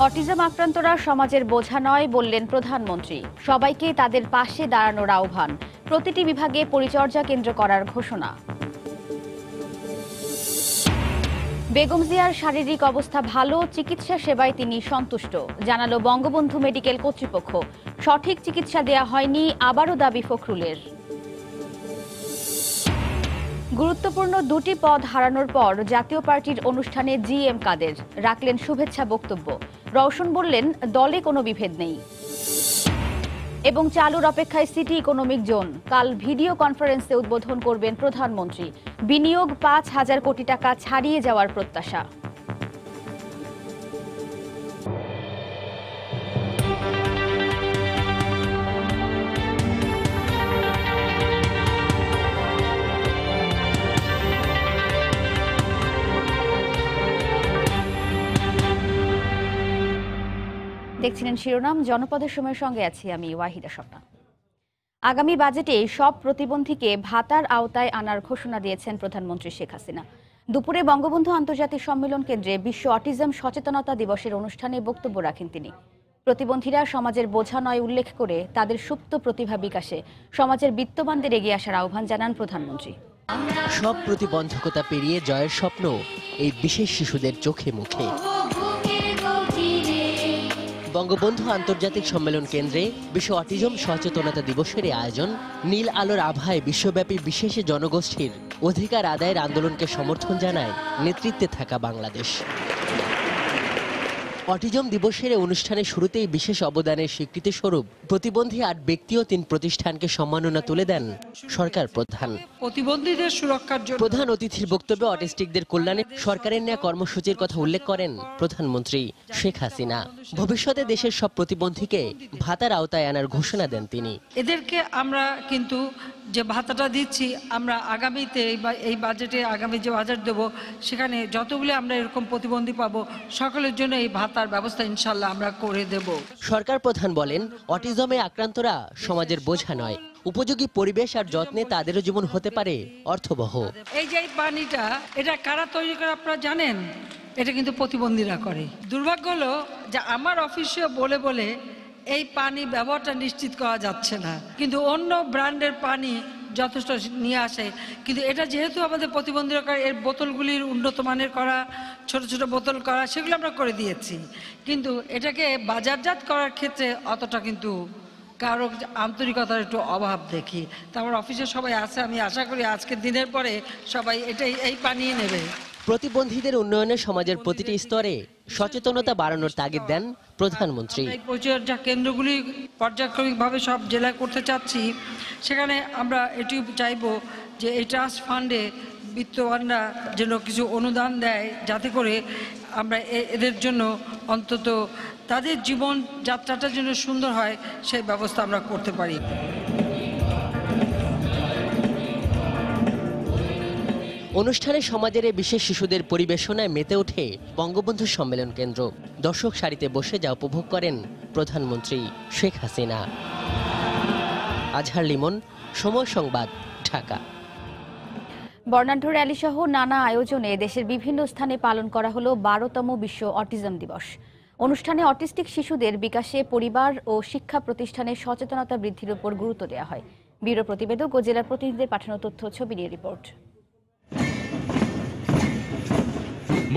Autism আক্রান্তরা সমাজের বোঝা নয় বললেন প্রধানমন্ত্রী। সবাইকে তাদের পাশে দাঁড়ানোর আহ্বান। প্রতিটি বিভাগে পরিচর্যা কেন্দ্র করার ঘোষণা। বেগম জিয়ার শারীরিক অবস্থা ভালো, চিকিৎসা সেবায় তিনি সন্তুষ্ট, জানালো বঙ্গবন্ধু মেডিকেল কর্তৃপক্ষ। সঠিক চিকিৎসা দেয়া হয়নি, আবারও দাবি ফখরুলের। গুরুত্বপূর্ণ দুটি পদ হারানোর পর জাতীয় পার্টির অনুষ্ঠানে জিএম কাদের রাখলেন শুভেচ্ছা বক্তব্য। রওশন বললেন, দলে কোনো বিভেদ নেই। এবং চালুর অপেক্ষায় সিটি ইকোনমিক জোন। কাল ভিডিও কনফারেন্সে উদ্বোধন করবেন প্রধানমন্ত্রী। বিনিয়োগ ৫,০০০ কোটি টাকা ছাড়িয়ে যাওয়ার প্রত্যাশা। দেখছিলেন শিরোনাম। জনপদের সময়ের সঙ্গে আছি আমি ওয়াহিদা স্বপ্না। আগামী বাজেটে সব প্রতিবন্ধীকে ভাতার আওতায় আনার ঘোষণা দিয়েছেন প্রধানমন্ত্রী শেখ হাসিনা। দুপুরে বঙ্গবন্ধু আন্তর্জাতিক সম্মেলন কেন্দ্রে বিশ্ব অটিজম সচেতনতা দিবসের অনুষ্ঠানে বক্তব্য রাখেন তিনি। প্রতিবন্ধীরা সমাজের বোঝা নয় উল্লেখ করে তাদের সুপ্ত প্রতিভা বিকাশে সমাজের বিত্তবানদের এগিয়ে আসার আহ্বান জানান প্রধানমন্ত্রী। সব প্রতিবন্ধকতা পেরিয়ে জয়ের স্বপ্ন এই বিশেষ শিশুদের চোখে মুখে। বঙ্গবন্ধু আন্তর্জাতিক সম্মেলন কেন্দ্রে বিশ্ব অটিজম সচেতনতা দিবসের আয়োজন। নীল আলোর আভায় বিশ্বব্যাপী বিশেষ জনগোষ্ঠীর অধিকার আদায়ের আন্দোলনকে সমর্থন জানায় নেতৃত্বে থাকা বাংলাদেশ। অটিজম দিবসের অনুষ্ঠানে শুরুতেই বিশেষ অবদানের স্বীকৃতি স্বরূপ প্রতিবন্ধী ৮ ব্যক্তি ও ৩ প্রতিষ্ঠানকে সম্মাননা তুলে দেন সরকার প্রধান। প্রতিবন্ধীদের সুরক্ষার জন্য প্রধান অতিথির বক্তব্যে অটিস্টিকদের কল্যাণে সরকারের নেওয়া কর্মসূচির কথা উল্লেখ করেন প্রধানমন্ত্রী শেখ হাসিনা। ভবিষ্যতে দেশের সব প্রতিবন্ধীকে ভাতার আওতায় আনার ঘোষণা দেন তিনি। এদেরকে আমরা কিন্তু যে ভাতাটা দিচ্ছি, আমরা আগামীতে এই বাজেটে আগামী যে বাজেট দেবো সেখানে যতগুলো আমরা এরকম প্রতিবন্ধী পাবো সকলের জন্য এই ভাতার ব্যবস্থা ইনশাল্লাহ আমরা করে দেব। সরকার প্রধান বলেন, অটিজমে আক্রান্তরা সমাজের বোঝা নয়, উপযোগী পরিবেশ আর যত্নে তাদেরও জীবন হতে পারে অর্থবহ। এই যে পানিটা এটা কারা তৈরি করে আপনারা জানেন? এটা কিন্তু প্রতিবন্ধীরা করে। দুর্ভাগ্য হলো যে আমার অফিসে বলে বলে এই পানি ব্যবহারটা নিশ্চিত করা যাচ্ছে না, কিন্তু অন্য ব্র্যান্ডের পানি যথেষ্ট নিয়ে আসে। কিন্তু এটা যেহেতু আমাদের প্রতিবন্ধীরা করে, এর বোতলগুলির উন্নত মানের করা, ছোট ছোট বোতল করা, সেগুলো আমরা করে দিয়েছি। কিন্তু এটাকে বাজারজাত করার ক্ষেত্রে অতটা কিন্তু কারো আন্তরিকতার একটু অভাব দেখি। তা আমার অফিসে সবাই আছে, আমি আশা করি আজকের দিনের পরে সবাই এই পানি নেবে। প্রতিবন্ধীদের উন্নয়নে সমাজের প্রতিটি স্তরে সচেতনতা বাড়ানোর তাগিদ দেন প্রধানমন্ত্রী। এই পরিচর্যা কেন্দ্রগুলি পর্যায়ক্রমিকভাবে সব জেলায় করতে চাচ্ছি। সেখানে আমরা এটি চাইবো যে এই ট্রাস্ট ফান্ডে বিত্তবানরা যেন কিছু অনুদান দেয়, যাতে করে আমরা এদের জন্য অন্তত তাদের জীবন যাত্রাটা যেন সুন্দর হয় সেই ব্যবস্থা আমরা করতে পারি। অনুষ্ঠানে সমাজের বিশেষ শিশুদের পরিবেশনায় মেতে ওঠে বঙ্গবন্ধু সম্মেলন কেন্দ্র। দর্শক সারিতে বসে যা উপভোগ করেন প্রধানমন্ত্রী শেখ হাসিনা। আজহার লিমন, সময় সংবাদ, ঢাকা। বর্ণাঢ্য র্যালি সহ নানা আয়োজনে দেশের বিভিন্ন স্থানে পালন করা হলো 12তম বিশ্ব অটিজম দিবস। অনুষ্ঠানে অটিস্টিক শিশুদের বিকাশে পরিবার ও শিক্ষা প্রতিষ্ঠানে সচেতনতা বৃদ্ধির উপর গুরুত্ব দেওয়া হয়। ব্যুরো প্রতিবেদক ও জেলার প্রতিনিধিদের পাঠানো তথ্য ছবি নিয়ে রিপোর্ট।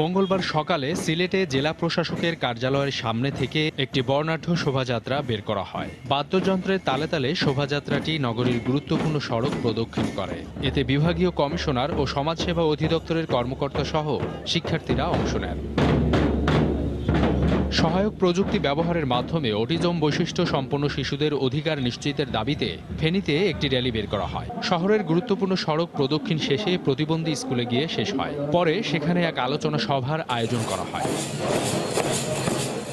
মঙ্গলবার সকালে সিলেটে জেলা প্রশাসকের কার্যালয়ের সামনে থেকে একটি বর্ণাঢ্য শোভাযাত্রা বের করা হয়। বাদ্যযন্ত্রের তালে তালে শোভাযাত্রাটি নগরীর গুরুত্বপূর্ণ সড়ক প্রদক্ষিণ করে। এতে বিভাগীয় কমিশনার ও সমাজসেবা অধিদপ্তরের কর্মকর্তা সহ শিক্ষার্থীরা অংশ নেন। সহায়ক প্রযুক্তি ব্যবহারের মাধ্যমে অটিজম বৈশিষ্ট্য সম্পন্ন শিশুদের অধিকার নিশ্চিতের দাবিতে ফেনীতে একটি র্যালি বের করা হয়। শহরের গুরুত্বপূর্ণ সড়ক প্রদক্ষিণ শেষে প্রতিবন্ধী স্কুলে গিয়ে শেষ হয়। পরে সেখানে এক আলোচনা সভার আয়োজন করা হয়।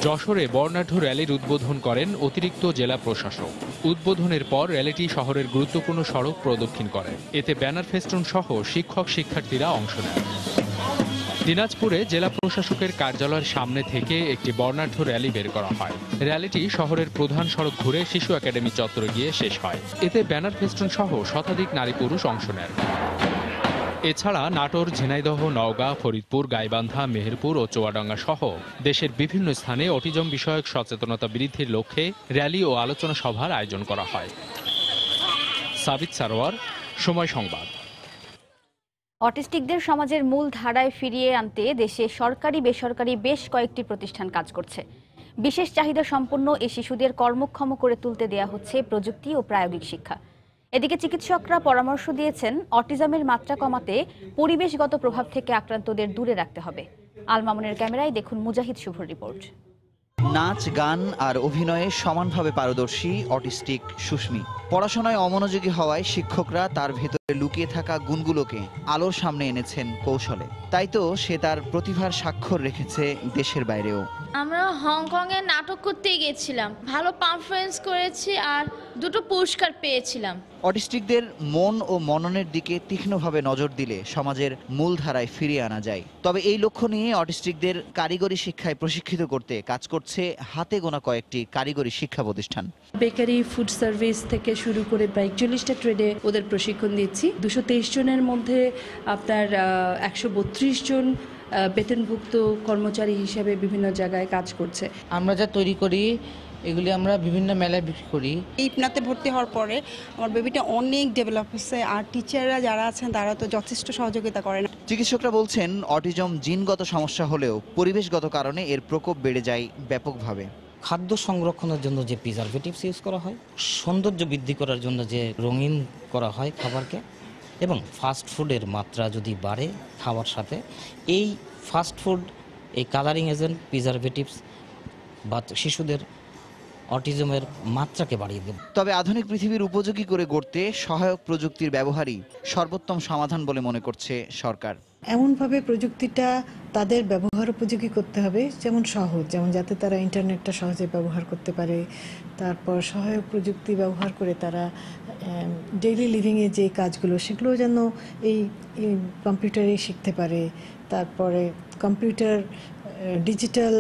যশোরে বর্ণাঢ্য র্যালির উদ্বোধন করেন অতিরিক্ত জেলা প্রশাসক। উদ্বোধনের পর র্যালিটি শহরের গুরুত্বপূর্ণ সড়ক প্রদক্ষিণ করে। এতে ব্যানার ফেস্টুন সহ শিক্ষক শিক্ষার্থীরা অংশ নেন। দিনাজপুরে জেলা প্রশাসকের কার্যালয়ের সামনে থেকে একটি বর্ণাঢ্য র্যালি বের করা হয়। র্যালিটি শহরের প্রধান সড়ক ঘুরে শিশু একাডেমি চত্বরে গিয়ে শেষ হয়। এতে ব্যানার ফেস্টুন সহ শতাধিক নারী পুরুষ অংশ নেন। এছাড়া নাটোর, ঝিনাইদহ, নওগাঁ, ফরিদপুর, গাইবান্ধা, মেহেরপুর ও চুয়াডাঙ্গা সহ দেশের বিভিন্ন স্থানে অটিজম বিষয়ক সচেতনতা বৃদ্ধির লক্ষ্যে র্যালি ও আলোচনা সভার আয়োজন করা হয়। সাবিত সারোয়ার, সময় সংবাদ। অটিস্টিকদের সমাজের মূল ধারায় ফিরিয়ে আনতে দেশে সরকারি বেসরকারি বেশ কয়েকটি প্রতিষ্ঠান কাজ করছে। বিশেষ চাহিদা সম্পন্ন এই শিশুদের কর্মক্ষম করে তুলতে দেয়া হচ্ছে প্রযুক্তি ও প্রায়োগিক শিক্ষা। এদিকে চিকিৎসকরা পরামর্শ দিয়েছেন অটিজমের মাত্রা কমাতে পরিবেশগত প্রভাব থেকে আক্রান্তদের দূরে রাখতে হবে। আল মামুনের ক্যামেরায় দেখুন মুজাহিদ শুভর রিপোর্ট। নাচ, গান আর অভিনয়ে সমানভাবে পারদর্শী অটিস্টিক সুস্মি। পড়াশোনায় অমনোযোগী হওয়ায় শিক্ষকরা তার ভেতরে লুকিয়ে থাকা গুণগুলোকে আলোর সামনে এনেছেন কৌশলে। তাই তো সে তার প্রতিভার স্বাক্ষর রেখেছে দেশের বাইরেও। আমরা হংকংয়ে নাটক করতে গিয়েছিলাম, ভালো পারফরমেন্স করেছি আর 2টো পুরস্কার পেয়েছিলাম। অটিস্টিকদের মন ও মননের দিকে তীক্ষ্ণভাবে নজর দিলে সমাজের মূলধারায় ফিরিয়ে আনা যায়। তবে এই লক্ষ্য নিয়ে অটিস্টিকদের কারিগরি শিক্ষায় প্রশিক্ষিত করতে কাজ করছে হাতে গোনা কয়েকটি কারিগরি শিক্ষা প্রতিষ্ঠান। বেকারি, ফুড সার্ভিস থেকে শুরু করে প্রায় 40টা ট্রেডে ওদের প্রশিক্ষণ দিচ্ছি। 223 জনের মধ্যে আপনার 132 জন বেতনভুক্ত কর্মচারী হিসেবে বিভিন্ন জায়গায় কাজ করছে। আমরা যা তৈরি করি এগুলি আমরা বিভিন্ন মেলায় বিক্রি করি। ইপনাতে ভর্তি হওয়ার পরে আমার বেবিটা অনেক ডেভেলপ হচ্ছে, আর টিচাররা যারা আছেন তারা তো যথেষ্ট সহযোগিতা করেন। চিকিৎসকরা বলছেন অটিজম জিনগত সমস্যা হলেও পরিবেশগত কারণে এর প্রকোপ বেড়ে যায় ব্যাপকভাবে। খাদ্য সংরক্ষণের জন্য যে প্রিজারভেটিভস ইউজ করা হয়, সৌন্দর্য বৃদ্ধি করার জন্য যে রঙিন করা হয় খাবারকে, এবং ফাস্ট ফুডের মাত্রা যদি বাড়ে খাওয়ার সাথে, এই ফাস্ট ফুড, এই কালারিং এজেন্ট, প্রিজারভেটিভস বা শিশুদের অটিজমের মাত্রাকে বাড়িয়ে দেবে। তবে আধুনিক পৃথিবীর উপযোগী করে গড়তে সহায়ক প্রযুক্তির ব্যবহারই সর্বোত্তম সমাধান বলে মনে করছে সরকার। এমনভাবে প্রযুক্তিটা তাদের ব্যবহার উপযোগী করতে হবে, যেমন সহজ, যেমন যাতে তারা ইন্টারনেটটা সহজে ব্যবহার করতে পারে। তারপর সহায়ক প্রযুক্তি ব্যবহার করে তারা ডেইলি লিভিংয়ে যে কাজগুলো সেগুলো যেন এই কম্পিউটারে শিখতে পারে। তারপরে কম্পিউটার ডিজিটাল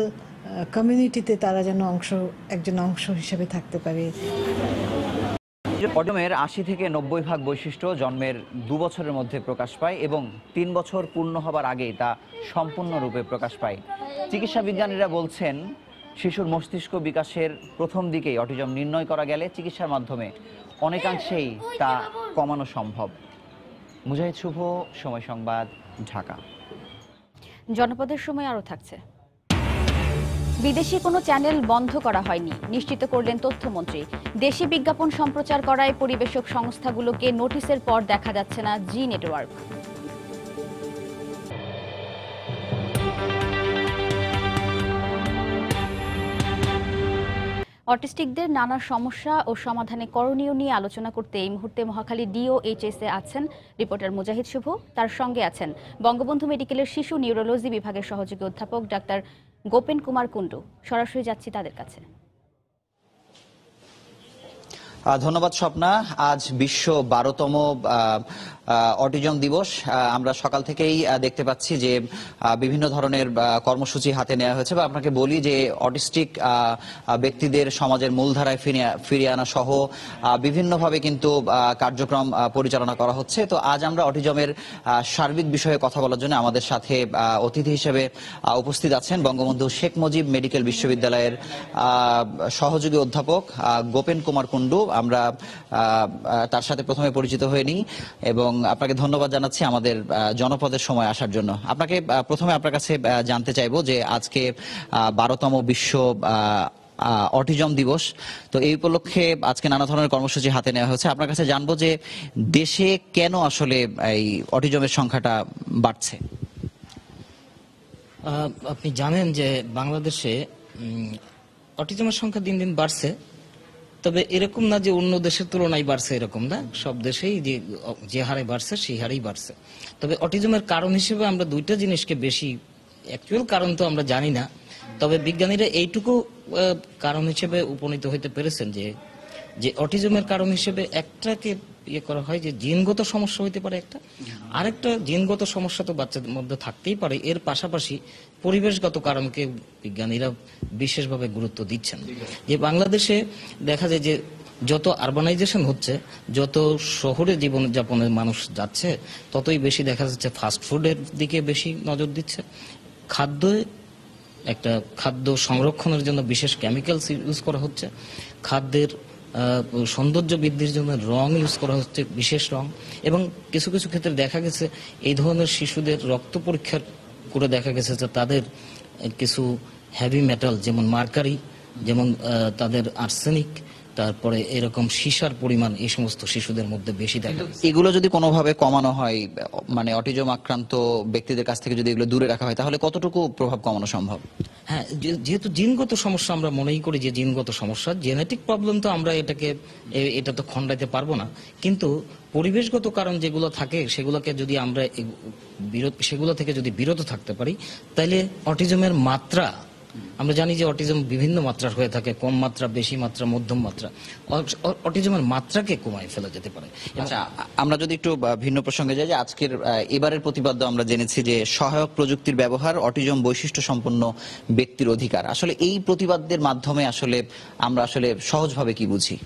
কমিউনিটিতে তারা যেন একজন অংশ হিসেবে থাকতে পারে। অটিজমের 80 থেকে 90% বৈশিষ্ট্য জন্মের 2 বছরের মধ্যে প্রকাশ পায় এবং 3 বছর পূর্ণ হবার আগেই তা সম্পূর্ণরূপে প্রকাশ পায়। চিকিৎসা বিজ্ঞানীরা বলছেন শিশুর মস্তিষ্ক বিকাশের প্রথম দিকেই অটিজম নির্ণয় করা গেলে চিকিৎসার মাধ্যমে অনেকাংশেই তা কমানো সম্ভব। মুজাহিদ শুভ, সময় সংবাদ, ঢাকা। জনপদের সময় আরও থাকছে। বিদেশি কোনো চ্যানেল বন্ধ করা হয়নি, নিশ্চিত করলেন তথ্যমন্ত্রী। দেশি বিজ্ঞাপন সম্প্রচার করায় পরিবেশক সংস্থাগুলোকে নোটিশের পর দেখা যাচ্ছে না জি নেটওয়ার্ক। অটিস্টিকদের নানা সমস্যা ও সমাধানে করণীয় নিয়ে আলোচনা করতে এই মুহূর্তে মহাখালী ডিওএইচএস এ আছেন রিপোর্টার মুজাহিদ শুভ। তার সঙ্গে আছেন বঙ্গবন্ধু মেডিকেলের শিশু নিউরোলজি বিভাগের সহযোগী অধ্যাপক ডাক্তার গোপেন কুমার কুণ্ডু। সরাসরি যাচ্ছি তাদের কাছে। ধন্যবাদ স্বপ্না। আজ বিশ্ব 12তম অটিজম দিবস। আমরা সকাল থেকেই দেখতে পাচ্ছি যে বিভিন্ন ধরনের কর্মসূচি হাতে নেওয়া হয়েছে। বা আপনাকে বলি যে অটিস্টিক ব্যক্তিদের সমাজের মূলধারায় ফিরিয়ে আনা সহ বিভিন্নভাবে কিন্তু কার্যক্রম পরিচালনা করা হচ্ছে। তো আজ আমরা অটিজমের সার্বিক বিষয়ে কথা বলার জন্য আমাদের সাথে অতিথি হিসেবে উপস্থিত আছেন বঙ্গবন্ধু শেখ মুজিব মেডিকেল বিশ্ববিদ্যালয়ের সহযোগী অধ্যাপক গোপেন কুমার কুণ্ডু। আমরা তার সাথে প্রথমে পরিচিত হয়ে নিই এবং আপনাকে ধন্যবাদ জানাচ্ছি আমাদের জনপদের সময় আসার জন্য। আপনাকে প্রথমে আপনার কাছে জানতে চাইবো যে আজকে 12তম বিশ্ব অটিজম দিবস, তো এই উপলক্ষে আজকে নানা ধরনের কর্মসূচি হাতে নেওয়া হয়েছে। আপনার কাছে জানবো যে দেশে কেন আসলে এই অটিজমের সংখ্যাটা বাড়ছে? আপনি জানেন যে বাংলাদেশে অটিজমের সংখ্যা দিন দিন বাড়ছে, তবে এরকম না যে অন্য দেশের তুলনায় বাড়ছে, এরকম না। সব দেশেই যে হারে বাড়ছে সেই হারেই বাড়ছে। তবে অটিজমের কারণ হিসেবে আমরা দুইটা জিনিসকে বেশি, অ্যাকচুয়াল কারণ তো আমরা জানি না, তবে বিজ্ঞানীরা এইটুকু কারণ হিসেবে উপনীত হইতে পেরেছেন যে অটিজমের কারণ হিসেবে একটাকে ইয়ে করা হয় যে জিনগত সমস্যা হইতে পারে একটা, আরেকটা জিনগত সমস্যা তো বাচ্চাদের মধ্যে থাকতেই পারে, এর পাশাপাশি পরিবেশগত কারণকে বিজ্ঞানীরা বিশেষভাবে গুরুত্ব দিচ্ছেন। যে বাংলাদেশে দেখা যায় যে যত আরবানাইজেশন হচ্ছে, যত শহরে জীবনযাপনের মানুষ যাচ্ছে, ততই বেশি দেখা যাচ্ছে ফাস্ট ফুডের দিকে বেশি নজর দিচ্ছে। খাদ্য সংরক্ষণের জন্য বিশেষ কেমিক্যালস ইউজ করা হচ্ছে। খাদ্যের সৌন্দর্য বৃদ্ধির জন্য রং ইউজ করা হচ্ছে, বিশেষ রং। এবং কিছু কিছু ক্ষেত্রে দেখা গেছে এই ধরনের শিশুদের রক্ত পরীক্ষা করে দেখা গেছে যে তাদের কিছু হেভি মেটাল যেমন মার্কারি, যেমন তাদের আর্সেনিক, তারপরে এরকম সীসার পরিমাণ এই সমস্ত শিশুদের মধ্যে বেশি দেখা যায়। এগুলো যদি কোনোভাবে কমানো হয়, মানে অটিজম আক্রান্ত ব্যক্তিদের কাছ থেকে যদি এগুলো দূরে রাখা হয়, তাহলে কতটুকু প্রভাব কমানো সম্ভব? হ্যাঁ, যেহেতু জিনগত সমস্যা, আমরা মনেই করি যে জিনগত সমস্যা, জেনেটিক প্রবলেম তো আমরা এটা তো খণ্ডাইতে পারবো না, কিন্তু পরিবেশগত কারণ যেগুলো থাকে সেগুলোকে যদি আমরা সেগুলো থেকে যদি বিরত থাকতে পারি, তাহলে অটিজমের মাত্রা, আমরা জানি যে অটিজম বিভিন্ন মাত্রার হয়ে থাকে, কম মাত্রা, বেশি মাত্রা, মধ্যম মাত্রা। অটিজমের মাত্রাকে কমায় ফেলা যেতে পারে। আচ্ছা, আমরা যদি একটু ভিন্ন প্রসঙ্গে যাই, যে আজকের এবারের প্রতিপাদ্য আমরা জেনেছি যে সহায়ক প্রযুক্তির ব্যবহার অটিজম বৈশিষ্ট্য সম্পন্ন ব্যক্তির অধিকার। আসলে এই প্রতিপাদ্যের মাধ্যমে আমরা সহজভাবে কি বুঝি?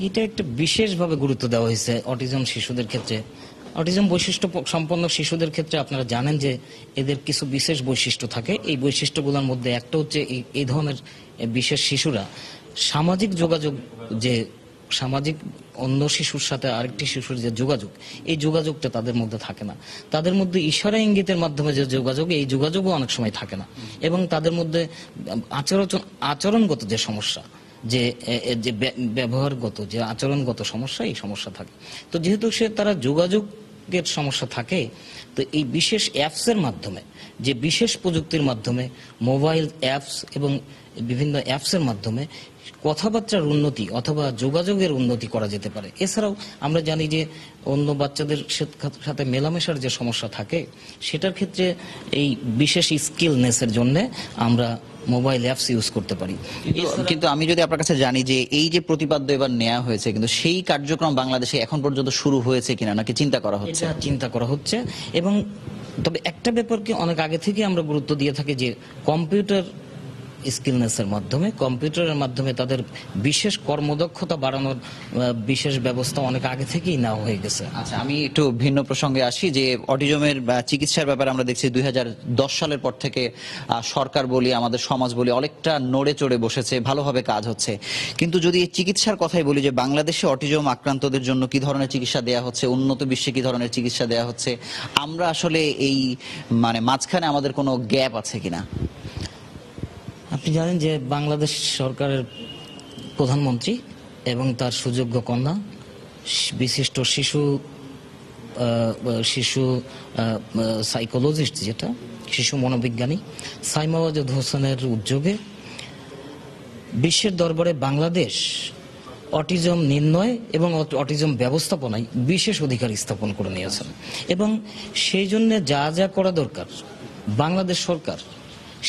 এটা একটা বিশেষভাবে গুরুত্ব দেওয়া হয়েছে অটিজম শিশুদের ক্ষেত্রে। অটিজম বৈশিষ্ট্য সম্পন্ন শিশুদের ক্ষেত্রে আপনারা জানেন যে এদের কিছু বিশেষ বৈশিষ্ট্য থাকে। এই বৈশিষ্ট্যগুলোর মধ্যে একটা হচ্ছে এই ধরনের বিশেষ শিশুরা সামাজিক যোগাযোগ, যে সামাজিক অন্য শিশুর সাথে আরেকটি শিশুর যে যোগাযোগ, এই যোগাযোগটা তাদের মধ্যে থাকে না। তাদের মধ্যে ইশারা ইঙ্গিতের মাধ্যমে যে যোগাযোগ, এই যোগাযোগও অনেক সময় থাকে না। এবং তাদের মধ্যে আচরণগত যে সমস্যা, যে ব্যবহারগত, যে আচরণগত সমস্যা, এই সমস্যা থাকে। তো যেহেতু তারা যোগাযোগের সমস্যা থাকে, তো এই বিশেষ অ্যাপসের মাধ্যমে, যে বিশেষ প্রযুক্তির মাধ্যমে, মোবাইল অ্যাপস এবং বিভিন্ন অ্যাপসের মাধ্যমে কথাবার্তার উন্নতি অথবা যোগাযোগের উন্নতি করা যেতে পারে। এছাড়াও আমরা জানি যে অন্য বাচ্চাদের সাথে মেলামেশার যে সমস্যা থাকে, সেটার ক্ষেত্রে এই বিশেষ স্কিলনেসের জন্য আমরা মোবাইল অ্যাপস ইউজ করতে পারি। কিন্তু আমি যদি আপনার কাছে জানি যে এই যে প্রতিপাদ্য এবার নেওয়া হয়েছে, কিন্তু সেই কার্যক্রম বাংলাদেশে এখন পর্যন্ত শুরু হয়েছে কিনা, নাকি চিন্তা করা হচ্ছে? চিন্তা করা হচ্ছে। এবং তবে একটা ব্যাপারকে অনেক আগে থেকে আমরা গুরুত্ব দিয়ে থাকি, যে কম্পিউটার স্কিলনেসের মাধ্যমে, কম্পিউটারের মাধ্যমে তাদের বিশেষ কর্মদক্ষতা বাড়ানোর বিশেষ ব্যবস্থা অনেক আগে থেকেই নেওয়া হয়ে গেছে। আচ্ছা, আমি একটু ভিন্ন প্রসঙ্গে আসি, যে অটিজমের চিকিৎসার ব্যাপারে আমরা দেখছি 2010 সালের পর থেকে সরকার বলি, আমাদের সমাজ বলি, অনেকটা নড়ে চড়ে বসেছে, ভালোভাবে কাজ হচ্ছে। কিন্তু যদি চিকিৎসার কথাই বলি, যে বাংলাদেশে অটিজম আক্রান্তদের জন্য কি ধরনের চিকিৎসা দেওয়া হচ্ছে, উন্নত বিশ্বে কি ধরনের চিকিৎসা দেওয়া হচ্ছে, আমরা আসলে এই মাঝখানে আমাদের কোনো গ্যাপ আছে কিনা? আপনি জানেন যে বাংলাদেশ সরকারের প্রধানমন্ত্রী এবং তার সুযোগ্য কন্যা, বিশিষ্ট শিশু সাইকোলজিস্ট, যেটা শিশু মনোবিজ্ঞানী সাইমা ওয়াজেদ হোসেনের উদ্যোগে বিশ্বের দরবারে বাংলাদেশ অটিজম নির্ণয় এবং অটিজম ব্যবস্থাপনায় বিশেষ অধিকার স্থাপন করে নিয়েছেন। এবং সেই জন্য যা যা করা দরকার, বাংলাদেশ সরকার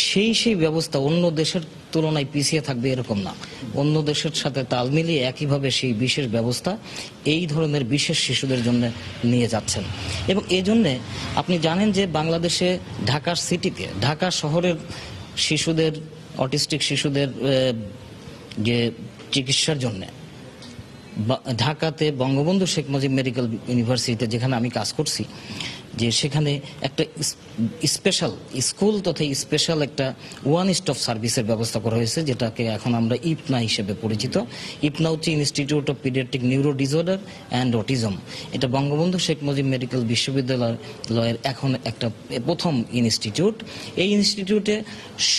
সেই ব্যবস্থা, অন্য দেশের তুলনায় পিছিয়ে থাকবে এরকম না, অন্য দেশের সাথে তাল মিলিয়ে একইভাবে সেই বিশেষ ব্যবস্থা এই ধরনের বিশেষ শিশুদের জন্য নিয়ে যাচ্ছেন। এবং এই জন্যে আপনি জানেন যে বাংলাদেশে ঢাকা সিটিতে, ঢাকা শহরের শিশুদের, অটিস্টিক শিশুদের যে চিকিৎসার জন্য ঢাকাতে বঙ্গবন্ধু শেখ মুজিব মেডিকেল ইউনিভার্সিটিতে, যেখানে আমি কাজ করছি, যে সেখানে একটা স্পেশাল স্কুল তথা স্পেশাল একটা ওয়ান স্টপ সার্ভিসের ব্যবস্থা করা হয়েছে, যেটাকে এখন আমরা ইপনা হিসেবে পরিচিত। ইপনা হচ্ছে institute of paediatric neuro disorder and autism. এটা বঙ্গবন্ধু শেখ মুজিব মেডিকেল বিশ্ববিদ্যালয়ের এখন একটা প্রথম ইনস্টিটিউট। এই ইনস্টিটিউটে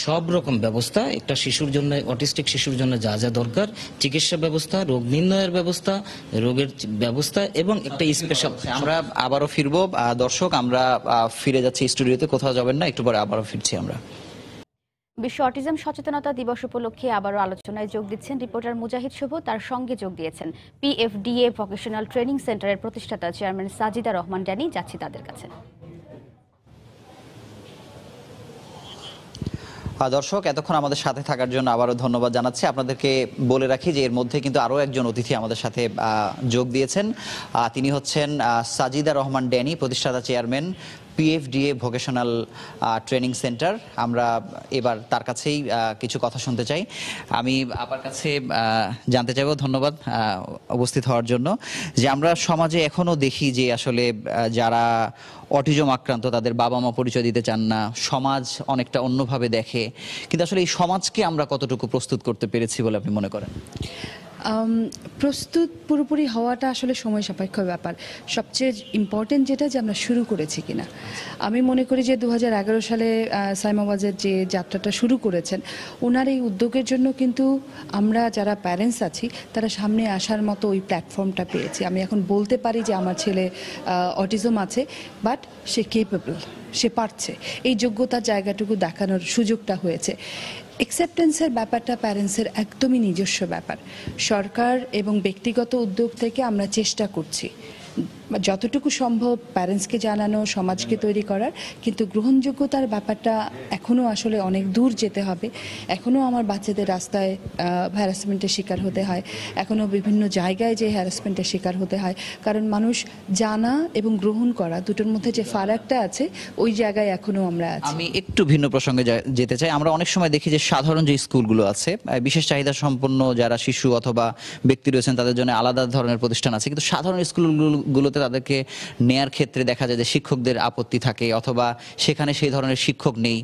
সব রকম ব্যবস্থা, একটা শিশুর জন্য, অটিস্টিক শিশুর জন্য যা যা দরকার, চিকিৎসা ব্যবস্থা, রোগ নির্ণয়ের ব্যবস্থা, রোগের ব্যবস্থা এবং একটা স্পেশাল। আমরা আবারও ফিরবো। দর্শক, আমরা ফিরে যাচ্ছি স্টুডিওতে, কোথাও যাবেন না, একটু পরে আবারও ফিরছি আমরা। বিশ্ব অটিজম সচেতনতা দিবস উপলক্ষে আবারও আলোচনায় যোগ দিচ্ছেন রিপোর্টার মুজাহিদ শুভ। তার সঙ্গে যোগ দিয়েছেন PFDA ভোকেশনাল ট্রেনিং সেন্টারের প্রতিষ্ঠাতা চেয়ারম্যান সাজিদা রহমান ড্যানি। যাচ্ছি তাদের কাছে। দর্শক, এতক্ষণ আমাদের সাথে থাকার জন্য আবারও ধন্যবাদ জানাচ্ছি। আপনাদেরকে বলে রাখি যে এর মধ্যে কিন্তু আরও একজন অতিথি আমাদের সাথে যোগ দিয়েছেন। তিনি হচ্ছেন সাজিদা রহমান ড্যানি, প্রতিষ্ঠাতা chairman PFDA vocational training centre. আমরা এবার তার কাছেই কিছু কথা শুনতে চাই। আমি আপনার কাছে জানতে চাইব, ধন্যবাদ উপস্থিত হওয়ার জন্য, যে আমরা সমাজে এখনো দেখি যে আসলে যারা অটিজম আক্রান্ত তাদের বাবা মা পরিচয় দিতে চান না, সমাজ অনেকটা অন্যভাবে দেখে, কিন্তু আসলে এই সমাজকে আমরা কতটুকু প্রস্তুত করতে পেরেছি বলে আপনি মনে করেন? প্রস্তুত পুরোপুরি হওয়াটা আসলে সময় সাপেক্ষ ব্যাপার। সবচেয়ে ইম্পর্টেন্ট যেটা, যে আমরা শুরু করেছি কিনা। আমি মনে করি যে 2011 সালে সাইমাওয়াজের যে যাত্রাটা শুরু করেছেন, ওনার এই উদ্যোগের জন্য কিন্তু আমরা যারা প্যারেন্টস আছি তারা সামনে আসার মতো ওই প্ল্যাটফর্মটা পেয়েছি। আমি এখন বলতে পারি যে আমার ছেলে অটিজম আছে, বাট সে কেপেবল, সে পারছে, এই যোগ্যতার জায়গাটুকু দেখানোর সুযোগটা হয়েছে। অ্যাকসেপ্টেন্সের ব্যাপারটা প্যারেন্টসের একদমই নিজস্ব ব্যাপার। সরকার এবং ব্যক্তিগত উদ্যোগ থেকে আমরা চেষ্টা করছি যতটুকু সম্ভব প্যারেন্টসকে জানানো, সমাজকে তৈরি করার, কিন্তু গ্রহণযোগ্যতার ব্যাপারটা এখনও আসলে অনেক দূর যেতে হবে। এখনও আমার বাচ্চাদের রাস্তায় হ্যারাসমেন্টের শিকার হতে হয়, এখনও বিভিন্ন জায়গায় যে হ্যারাসমেন্টের শিকার হতে হয়, কারণ মানুষ জানা এবং গ্রহণ করা দুটোর মধ্যে যে ফারাকটা আছে, ওই জায়গায় এখনও আমরা আছি। আমি একটু ভিন্ন প্রসঙ্গে যেতে চাই। আমরা অনেক সময় দেখি যে সাধারণ যে স্কুলগুলো আছে, বিশেষ চাহিদা সম্পন্ন যারা শিশু অথবা ব্যক্তি রয়েছেন তাদের জন্য আলাদা ধরনের প্রতিষ্ঠান আছে, কিন্তু সাধারণ স্কুলগুলোতে তাদেরকে নেয়ার ক্ষেত্রে দেখা যায় যে শিক্ষকদের আপত্তি থাকে, অথবা সেখানে সেই ধরনের শিক্ষক নেই।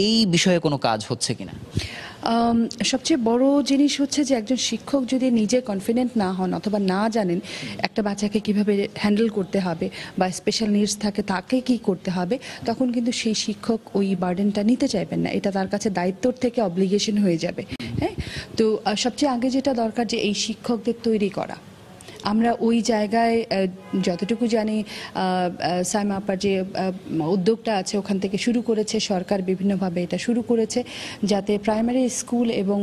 এই বিষয়ে কোনো কাজ হচ্ছে কিনা? সবচেয়ে বড় জিনিস হচ্ছে যে একজন শিক্ষক যদি নিজে কনফিডেন্ট না হন অথবা না জানেন একটা বাচ্চাকে কিভাবে হ্যান্ডেল করতে হবে বা স্পেশাল নিডস থাকে তাকে কি করতে হবে, তখন কিন্তু সেই শিক্ষক ওই বার্ডেনটা নিতে চাইবেন না। এটা তার কাছে দায়িত্বর থেকে অব্লিগেশন হয়ে যাবে। হ্যাঁ, তো সবচেয়ে আগে যেটা দরকার যে এই শিক্ষকদের তৈরি করা। আমরা ওই জায়গায় যতটুকু জানি সাইমা আপার যে উদ্যোগটা আছে ওখান থেকে শুরু করেছে সরকার, বিভিন্নভাবে এটা শুরু করেছে যাতে প্রাইমারি স্কুল এবং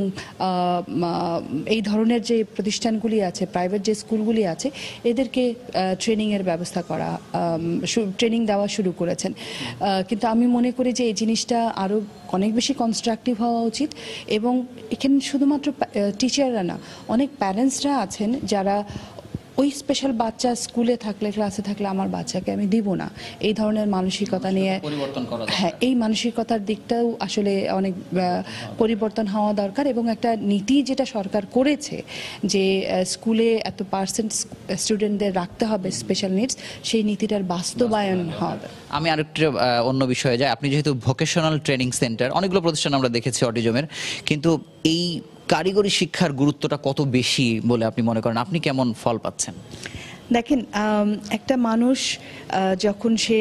এই ধরনের যে প্রতিষ্ঠানগুলি আছে, প্রাইভেট যে স্কুলগুলি আছে, এদেরকে ট্রেনিংয়ের ব্যবস্থা করা, ট্রেনিং দেওয়া শুরু করেছেন। কিন্তু আমি মনে করি যে এই জিনিসটা আরও অনেক বেশি কনস্ট্রাকটিভ হওয়া উচিত। এবং এখানে শুধুমাত্র টিচাররা না, অনেক প্যারেন্টসরা আছেন যারা ওই স্পেশাল বাচ্চা স্কুলে থাকলে, ক্লাসে থাকলে আমার বাচ্চাকে আমি দিব না, এই ধরনের মানসিকতা নিয়ে পরিবর্তন করা। হ্যাঁ, এই মানসিকতার দিকটাও আসলে অনেক পরিবর্তন হওয়া দরকার। এবং একটা নীতি যেটা সরকার করেছে যে স্কুলে এত পার্সেন্ট স্টুডেন্টদের রাখতে হবে স্পেশাল নিডস, সেই নীতিটার বাস্তবায়ন হবে। আমি আরেকটা অন্য বিষয়ে যাই। আপনি যেহেতু ভোকেশনাল ট্রেনিং সেন্টার, অনেকগুলো প্রতিষ্ঠান আমরা দেখেছি অটিজমের, কিন্তু এই কারিগরি শিক্ষার গুরুত্বটা কত বেশি বলে আপনি মনে করেন? আপনি কেমন ফল পাচ্ছেন? দেখেন, একটা মানুষ যখন সে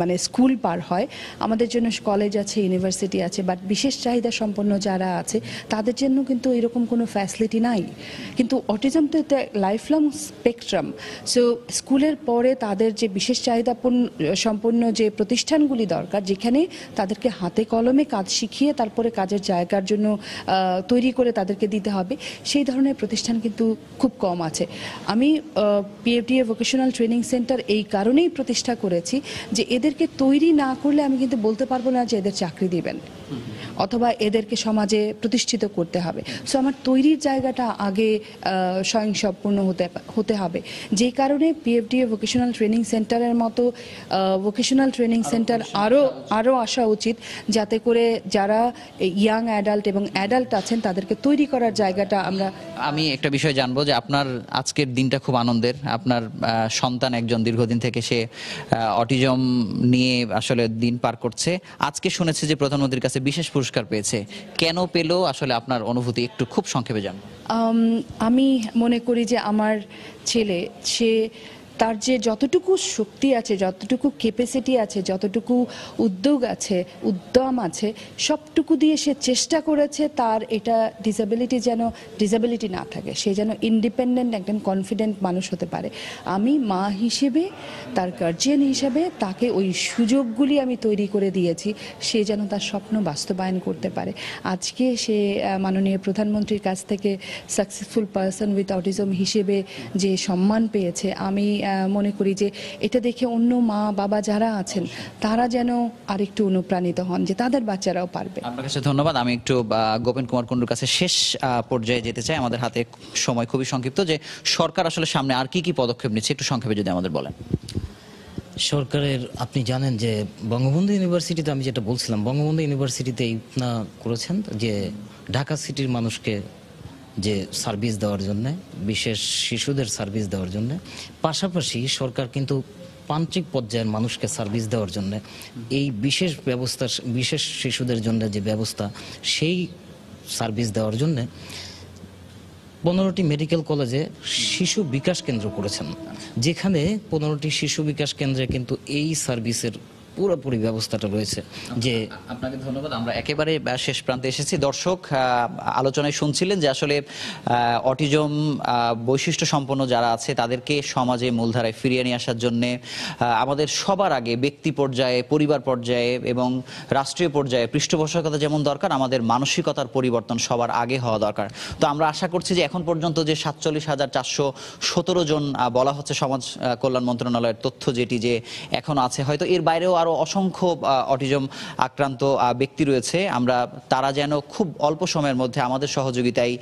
মানে স্কুল পার হয়, আমাদের জন্য কলেজ আছে, ইউনিভার্সিটি আছে, বাট বিশেষ চাহিদা সম্পন্ন যারা আছে তাদের জন্য কিন্তু এরকম কোনো ফ্যাসিলিটি নাই। কিন্তু অটিজম তো একটা লাইফ লং স্পেকট্রাম। সো স্কুলের পরে তাদের যে বিশেষ চাহিদা সম্পন্ন যে প্রতিষ্ঠানগুলি দরকার, যেখানে তাদেরকে হাতে কলমে কাজ শিখিয়ে তারপরে কাজের জায়গার জন্য তৈরি করে তাদেরকে দিতে হবে, সেই ধরনের প্রতিষ্ঠান কিন্তু খুব কম আছে। আমি PFDA ভোকেশনাল ট্রেনিং সেন্টার এই কারণেই প্রতিষ্ঠা করেছি যে এদেরকে তৈরি না করলে আমি কিন্তু বলতে পারবো না যে এদের চাকরি দিবেন অথবা এদেরকে সমাজে প্রতিষ্ঠিত করতে হবে। সো আমার তৈরির জায়গাটা আগে স্বয়ংসম্পূর্ণ হতে হবে। যেই কারণে PFDA ভোকেশনাল ট্রেনিং সেন্টারের মতো ভোকেশনাল ট্রেনিং সেন্টার আরও আসা উচিত, যাতে করে যারা ইয়াং অ্যাডাল্ট এবং অ্যাডাল্ট আছেন তাদেরকে তৈরি করার জায়গাটা আমরা। আমি একটা বিষয় জানবো যে আপনার আজকের দিনটা খুব আনন্দের। আপনার সন্তান একজন দীর্ঘদিন থেকে সে অটিজম নিয়ে আসলে দিন পার করছে। আজকে শুনেছি যে প্রধানমন্ত্রীর কাছে বিশেষ পুরস্কার পেয়েছে। কেন পেল, আসলে আপনার অনুভূতি একটু খুব সংক্ষেপে জানবো। আমি মনে করি যে আমার ছেলে, সে তার যে যতটুকু শক্তি আছে, যতটুকু ক্যাপাসিটি আছে, যতটুকু উদ্যোগ আছে, উদ্যম আছে, সবটুকু দিয়ে সে চেষ্টা করেছে তার এটা ডিসেবিলিটি না থাকে, সে যেন ইন্ডিপেন্ডেন্ট একদম কনফিডেন্ট মানুষ হতে পারে। আমি মা হিসেবে, তার গার্জিয়ান হিসেবে তাকে ওই সুযোগগুলি আমি তৈরি করে দিয়েছি, সে যেন তার স্বপ্ন বাস্তবায়ন করতে পারে। আজকে সে মাননীয় প্রধানমন্ত্রীর কাছ থেকে সাকসেসফুল পারসন উইথ অটিজম হিসেবে যে সম্মান পেয়েছে, আমি মনে করি যে এটা দেখে অন্য মা বাবা যারা আছেন তারা যেন আরেকটু অনুপ্রাণিত হন যে তাদের বাচ্চারাও পারবে। আপনার কাছে ধন্যবাদ। আমি একটু গোপেন কুমার কুণ্ডুর কাছে শেষ পর্যায়ে যেতে চাই। আমাদের হাতে সময় খুবই সংক্ষিপ্ত, যে সরকার আসলে সামনে আর কি কি পদক্ষেপ নিচ্ছে একটু সংক্ষেপে যদি আমাদের বলেন। সরকারের আপনি জানেন যে বঙ্গবন্ধু ইউনিভার্সিটিতে আমি যেটা বলছিলাম, বঙ্গবন্ধু ইউনিভার্সিটিতে এই করেছেন যে ঢাকা সিটির মানুষকে যে সার্ভিস দেওয়ার জন্য, বিশেষ শিশুদের সার্ভিস দেওয়ার জন্য, পাশাপাশি সরকার কিন্তু প্রান্তিক পর্যায়ের মানুষকে সার্ভিস দেওয়ার জন্য এই বিশেষ ব্যবস্থা, বিশেষ শিশুদের জন্য যে ব্যবস্থা, সেই সার্ভিস দেওয়ার জন্য 15টি মেডিকেল কলেজে শিশু বিকাশ কেন্দ্র করেছেন, যেখানে 15টি শিশু বিকাশ কেন্দ্রে কিন্তু এই সার্ভিসের পুরোপুরি ব্যবস্থাটা রয়েছে। যে আপনাকে ধন্যবাদ। আমরা একেবারে শেষ প্রান্তে এসেছি। দর্শক আলোচনায় শুনছিলেন যে আসলে অটিজম বৈশিষ্ট্য সম্পন্ন যারা আছে তাদেরকে সমাজে মূলধারায় ফিরিয়ে নিয়ে আসার জন্য আমাদের সবার আগে ব্যক্তি পর্যায়ে, পরিবার পর্যায়ে এবং রাষ্ট্রীয় পর্যায়ে পৃষ্ঠপোষকতা যেমন দরকার, আমাদের মানসিকতার পরিবর্তন সবার আগে হওয়া দরকার। তো আমরা আশা করছি যে এখন পর্যন্ত যে 47,417 জন বলা হচ্ছে সমাজ কল্যাণ মন্ত্রণালয়ের তথ্য, যেটি যে এখনো আছে, হয়তো এর বাইরেও আরো অসংখ্য অটিজম আক্রান্ত ব্যক্তি রয়েছে। আমরা তারা যেন খুব অল্প সময়ের মধ্যে আমাদের সহযোগিতায়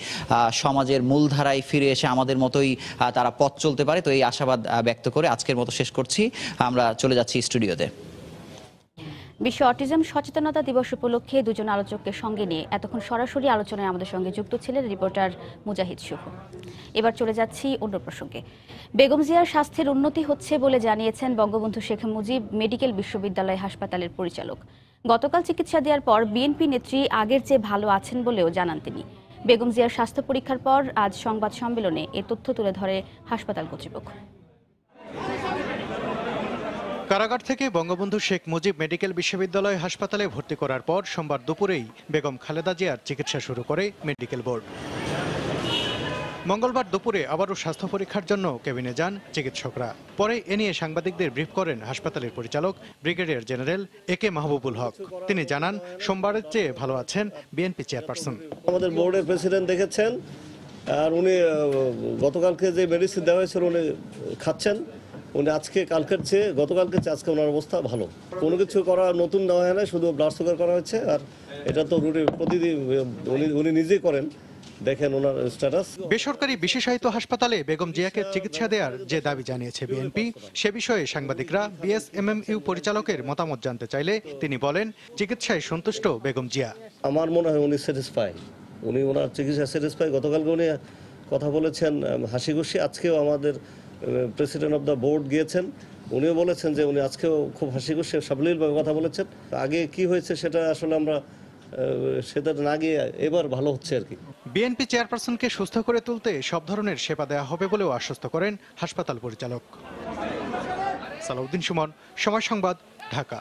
সমাজের মূলধারায় ফিরে এসে আমাদের মতোই তারা পথ চলতে পারে, তো এই আশাবাদ ব্যক্ত করে আজকের মতো শেষ করছি। আমরা চলে যাচ্ছি স্টুডিওতে। বিশ্ব অটিজম সচেতনতা দিবস উপলক্ষে দুজন আলোচককে সঙ্গে নিয়ে এতক্ষণ সরাসরি আলোচনায় আমাদের সঙ্গে যুক্ত ছিলেন রিপোর্টার মুজাহিদ শুভ। এবার চলে যাচ্ছি অন্য প্রসঙ্গে। বেগম জিয়ার স্বাস্থ্যের উন্নতি হচ্ছে বলে জানিয়েছেন বঙ্গবন্ধু শেখ মুজিব মেডিকেল বিশ্ববিদ্যালয় হাসপাতালের পরিচালক। গতকাল চিকিৎসা দেওয়ার পর বিএনপি নেত্রী আগের চেয়ে ভালো আছেন বলেও জানান তিনি। বেগম জিয়ার স্বাস্থ্য পরীক্ষার পর আজ সংবাদ সম্মেলনে এ তথ্য তুলে ধরে হাসপাতাল কর্তৃপক্ষ। কারাগার থেকে বঙ্গবন্ধু শেখ মুজিব মেডিকেল বিশ্ববিদ্যালয় হাসপাতালে ভর্তি করার পর সোমবার দুপুরেই বেগম খালেদা জিয়ার চিকিৎসা শুরু করে মেডিকেল বোর্ড। মঙ্গলবার দুপুরে আবারও স্বাস্থ্য পরীক্ষার জন্য কেবিনে যান চিকিৎসকরা। পরে এ নিয়ে সাংবাদিকদের ব্রিফ করেন হাসপাতালের পরিচালক ব্রিগেডিয়ার জেনারেল AK মাহবুবুল হক। তিনি জানান, সোমবারের চেয়ে ভালো আছেন বিএনপি চেয়ারপারসন। আমাদের বোর্ডের প্রেসিডেন্ট দেখেছেন, আর উনি গতকালকে যে মেডিসিন দেওয়া হয়েছিল উনি খাচ্ছেন। উনি আজকে কালকের চেয়ে, গতকালকে চেয়ে আজকে ওনার অবস্থা ভালো। কোনো কিছু করা নতুন দেওয়া হয় না, শুধু ব্লাড সুগার করা হয়েছে। আর এটা তো প্রতিদিন উনি নিজেই করেন, দেখেন ওনার স্ট্যাটাস। বেসরকারি বিশেষায়িত হাসপাতালে বেগম জিয়াকে চিকিৎসা দেওয়ার যে দাবি জানিয়েছে বিএনপি, সে বিষয়ে সাংবাদিকরা BSMMU পরিচালকের মতামত জানতে চাইলে তিনি বলেন, চিকিৎসায় সন্তুষ্ট বেগম জিয়া। আমার মনে হয় উনি স্যাটিসফাই, উনি ওনার চিকিৎসা স্যাটিসফাই। গতকালকে উনি কথা বলেছেন হাসি খুশি। আজকেও আমাদের প্রেসিডেন্ট অফ দ্য বোর্ড গিয়েছেন, উনিও বলেছেন যে উনি আজকেও খুব হাসি খুশি সাবলীলভাবে কথা বলেছেন। আগে কি হয়েছে সেটা আসলে আমরা সেটা না গিয়ে এবার ভালো হচ্ছে আর কি। বিএনপি চেয়ারপারসনকে সুস্থ করে তুলতে সব ধরনের সেবা দেওয়া হবে বলেও আশ্বস্ত করেন হাসপাতাল পরিচালক। সালাউদ্দিন সুমন, সময় সংবাদ, ঢাকা।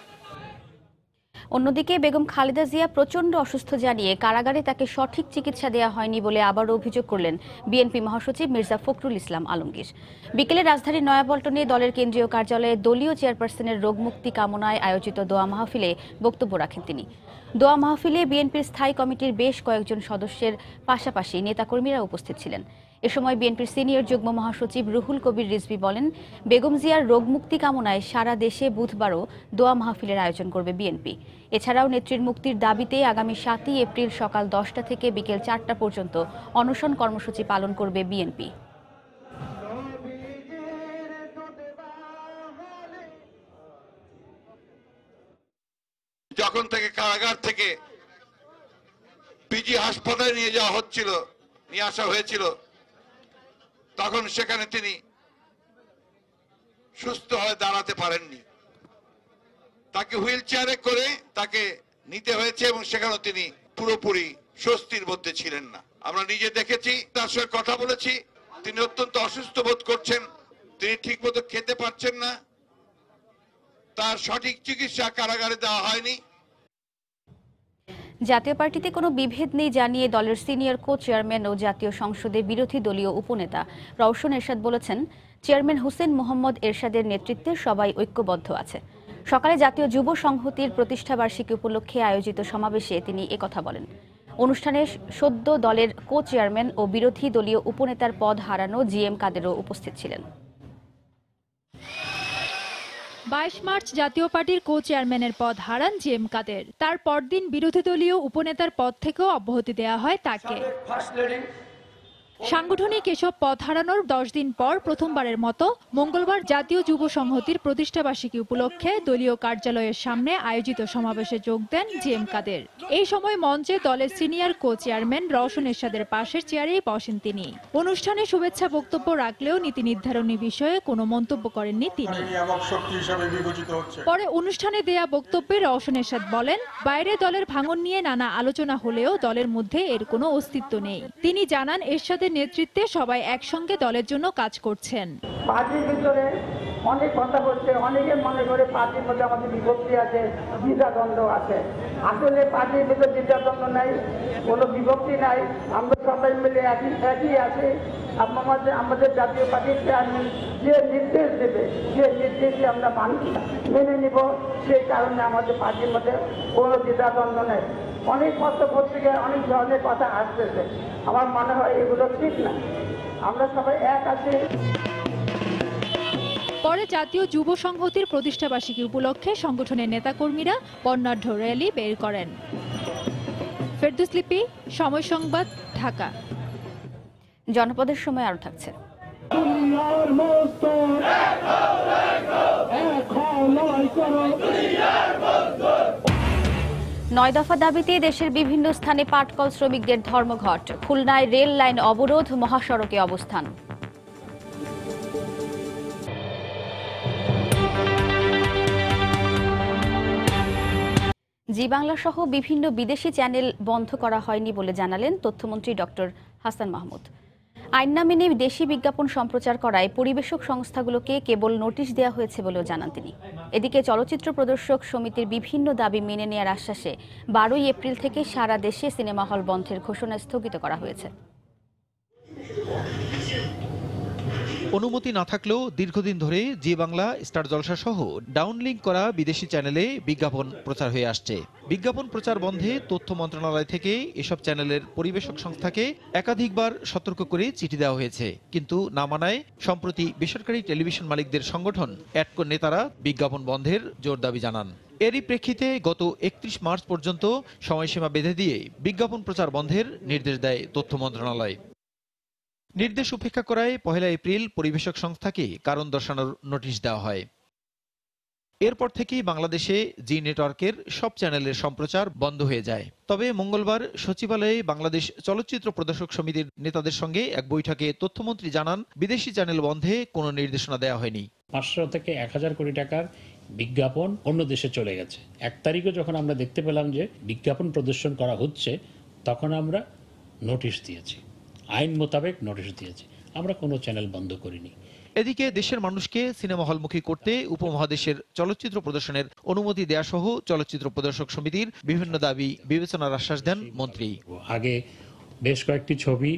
অন্যদিকে বেগম খালেদা জিয়া প্রচণ্ড অসুস্থ জানিয়ে কারাগারে তাকে সঠিক চিকিৎসা দেওয়া হয়নি বলে আবারও অভিযোগ করলেন বিএনপি মহাসচিব মির্জা ফখরুল ইসলাম আলমগীর। বিকেলে রাজধানীর নয়াপল্টনে দলের কেন্দ্রীয় কার্যালয়ে দলীয় চেয়ারপারসনের রোগমুক্তি কামনায় আয়োজিত দোয়া মাহফিলে বক্তব্য রাখেন তিনি। দোয়া মাহফিলে বিএনপির স্থায়ী কমিটির বেশ কয়েকজন সদস্যের পাশাপাশি নেতাকর্মীরা উপস্থিত ছিলেন। এ সময় বিএনপির সিনিয়র যুগ্ম মহাসচিব রুহুল কবির রিজভী বলেন, বেগম জিয়ার রোগমুক্তি কামনায় সারা দেশে বুধবারও দোয়া মাহফিলের আয়োজন করবে বিএনপি। এছাড়াও নেত্রীর মুক্তির দাবিতে আগামী 7ই এপ্রিল সকাল 10টা থেকে বিকেল 4টা পর্যন্ত অনশন কর্মসূচি পালন করবে বিএনপি। যখন থেকে কারাগার থেকে পিজি হাসপাতালে নিয়ে যাওয়া হচ্ছিল, নিয়ে আসা হয়েছিল, তখন সেখানে তিনি সুস্থ হয়ে দাঁড়াতে পারেননি। তাকে হুইল চেয়ারে করে তাকে নিতে হয়েছে এবং সেখানে তিনি পুরোপুরি স্বস্তির মধ্যে ছিলেন না। আমরা নিজে দেখেছি, তার সঙ্গে কথা বলেছি, তিনি অত্যন্ত অসুস্থ বোধ করছেন, তিনি ঠিকমতো খেতে পারছেন না, তার সঠিক চিকিৎসা কারাগারে দেওয়া হয়নি। জাতীয় পার্টিতে কোনো বিভেদ নেই জানিয়ে দলের সিনিয়র কো চেয়ারম্যান ও জাতীয় সংসদে বিরোধী দলীয় উপনেতা রওশন এরশাদ বলেছেন, চেয়ারম্যান হোসেন মোহাম্মদ এরশাদের নেতৃত্বে সবাই ঐক্যবদ্ধ আছে। সকালে জাতীয় যুব সংহতির প্রতিষ্ঠাবার্ষিকী উপলক্ষে আয়োজিত সমাবেশে তিনি একথা বলেন। অনুষ্ঠানে সদ্য দলের কো চেয়ারম্যান ও বিরোধী দলীয় উপনেতার পদ হারানো GM কাদেরও উপস্থিত ছিলেন। 22 মার্চ জাতীয় পার্টির কো চেয়ারম্যানের পদ হারান GM কাদের। তার পরদিন বিরোধী দলীয় উপনেতার পদ থেকেও অব্যাহতি দেওয়া হয় তাকে। সাংগঠনিক এসব পথ হারানোর 10 দিন পর প্রথমবারের মতো মঙ্গলবার জাতীয় যুব সংহতির প্রতিষ্ঠাবার্ষিকী উপলক্ষে দলীয় কার্যালয়ের সামনে আয়োজিত সমাবেশে যোগ দেন জিএম কাদের। এই সময় মঞ্চে দলের সিনিয়র কো চেয়ারম্যান রওশন এরশাদের পাশের চেয়ারেই বসেন তিনি। অনুষ্ঠানে শুভেচ্ছা বক্তব্য রাখলেও নীতি নির্ধারণী বিষয়ে কোনো মন্তব্য করেননি তিনি। পরে অনুষ্ঠানে দেয়া বক্তব্যে রওশন এরশাদ বলেন, বাইরে দলের ভাঙন নিয়ে নানা আলোচনা হলেও দলের মধ্যে এর কোনো অস্তিত্ব নেই। তিনি জানান, এরশাদের নেতৃত্বে সবাই একসঙ্গে দলের জন্য কাজ করছেন। পার্টির ভিতরে অনেক কথা হচ্ছে, অনেকে মনে করে পার্টির মধ্যে আমাদের বিভক্তি আছে, দ্বিধাদ্বন্দ্ব আছে। আসলে পার্টির ভিতরে দ্বিধাদ্বন্দ্ব নাই, কোনো বিভক্তি নাই। আমরা সবাই মিলে একই আছে। আমাদের জাতীয় পার্টির চেয়ারম্যান যে নির্দেশ দেবে, যে নির্দেশে আমরা মেনে নিব। সেই কারণে আমাদের পার্টির মধ্যে কোনো দ্বিধাদ্বন্দ্ব নেই। অনেক পত্র পত্রিকায় অনেক ধরনের কথা আসতেছে, আমার মনে হয় এগুলো ঠিক না। আমরা সবাই এক আছি। পরে জাতীয় যুব সংহতির প্রতিষ্ঠাবার্ষিকী উপলক্ষে সংগঠনের নেতাকর্মীরা বর্ণাঢ্য র্যালি বের করেন। ফেরদৌস লিপি, সময় সংবাদ, ঢাকা। জনপদের সময় আরো থাকছে। নয় দফা দাবিতে দেশের বিভিন্ন স্থানে পাটকল শ্রমিকদের ধর্মঘট। খুলনায় রেল লাইন অবরোধ, মহাসড়কে অবস্থান। জি বাংলা সহ বিভিন্ন বিদেশি চ্যানেল বন্ধ করা হয়নি বলে জানালেন তথ্যমন্ত্রী ডক্টর হাসান মাহমুদ। আইন না মেনে দেশি বিজ্ঞাপন সম্প্রচার করায় পরিবেশক সংস্থাগুলোকে কেবল নোটিশ দেওয়া হয়েছে বলেও জানান তিনি। এদিকে চলচ্চিত্র প্রদর্শক সমিতির বিভিন্ন দাবি মেনে নেওয়ার আশ্বাসে 12 এপ্রিল থেকে সারা দেশে সিনেমা হল বন্ধের ঘোষণা স্থগিত করা হয়েছে। অনুমতি না থাকলেও দীর্ঘদিন ধরে জি বাংলা, স্টার জলসা সহ ডাউনলিংক করা বিদেশি চ্যানেলে বিজ্ঞাপন প্রচার হয়ে আসছে। বিজ্ঞাপন প্রচার বন্ধে তথ্য মন্ত্রণালয় থেকে এসব চ্যানেলের পরিবেশক সংস্থাকে একাধিকবার সতর্ক করে চিঠি দেওয়া হয়েছে, কিন্তু না মানায় সম্প্রতি বেসরকারি টেলিভিশন মালিকদের সংগঠন অ্যাডকো নেতারা বিজ্ঞাপন বন্ধের জোর দাবি জানান। এরই প্রেক্ষিতে গত 31 মার্চ পর্যন্ত সময়সীমা বেঁধে দিয়ে বিজ্ঞাপন প্রচার বন্ধের নির্দেশ দেয় তথ্য মন্ত্রণালয়। নির্দেশ উপেক্ষা করায় 1 এপ্রিল পরিবেশক সংস্থাকে কারণ দর্শানোর নোটিশ দেওয়া হয়। এরপর থেকেই বাংলাদেশে জি নেটওয়ার্কের সব চ্যানেলের সম্প্রচার বন্ধ হয়ে যায়। তবে মঙ্গলবার সচিবালয়ে বাংলাদেশ চলচ্চিত্র প্রদর্শক সমিতির নেতাদের সঙ্গে এক বৈঠকে তথ্যমন্ত্রী জানান, বিদেশি চ্যানেল বন্ধে কোনো নির্দেশনা দেওয়া হয়নি। 500 থেকে 1000 কোটি টাকার বিজ্ঞাপন অন্য দেশে চলে গেছে। 1 তারিখে যখন আমরা দেখতে পেলাম যে বিজ্ঞাপন প্রদর্শন করা হচ্ছে, তখন আমরা নোটিশ দিয়েছি, আইন মোতাবেক নোটিশ দিয়েছি। আমরা কোনো চ্যানেল বন্ধ করিনি। এদিকে দেশের মানুষকে সিনেমা হলমুখী করতে উপমহাদেশের চলচ্চিত্র প্রদর্শনের অনুমতি দেয়া সহ চলচ্চিত্র প্রদর্শক সমিতির বিভিন্ন দাবি বিবেচনার আশ্বাস দেন মন্ত্রী। আগে বেশ কয়েকটি ছবি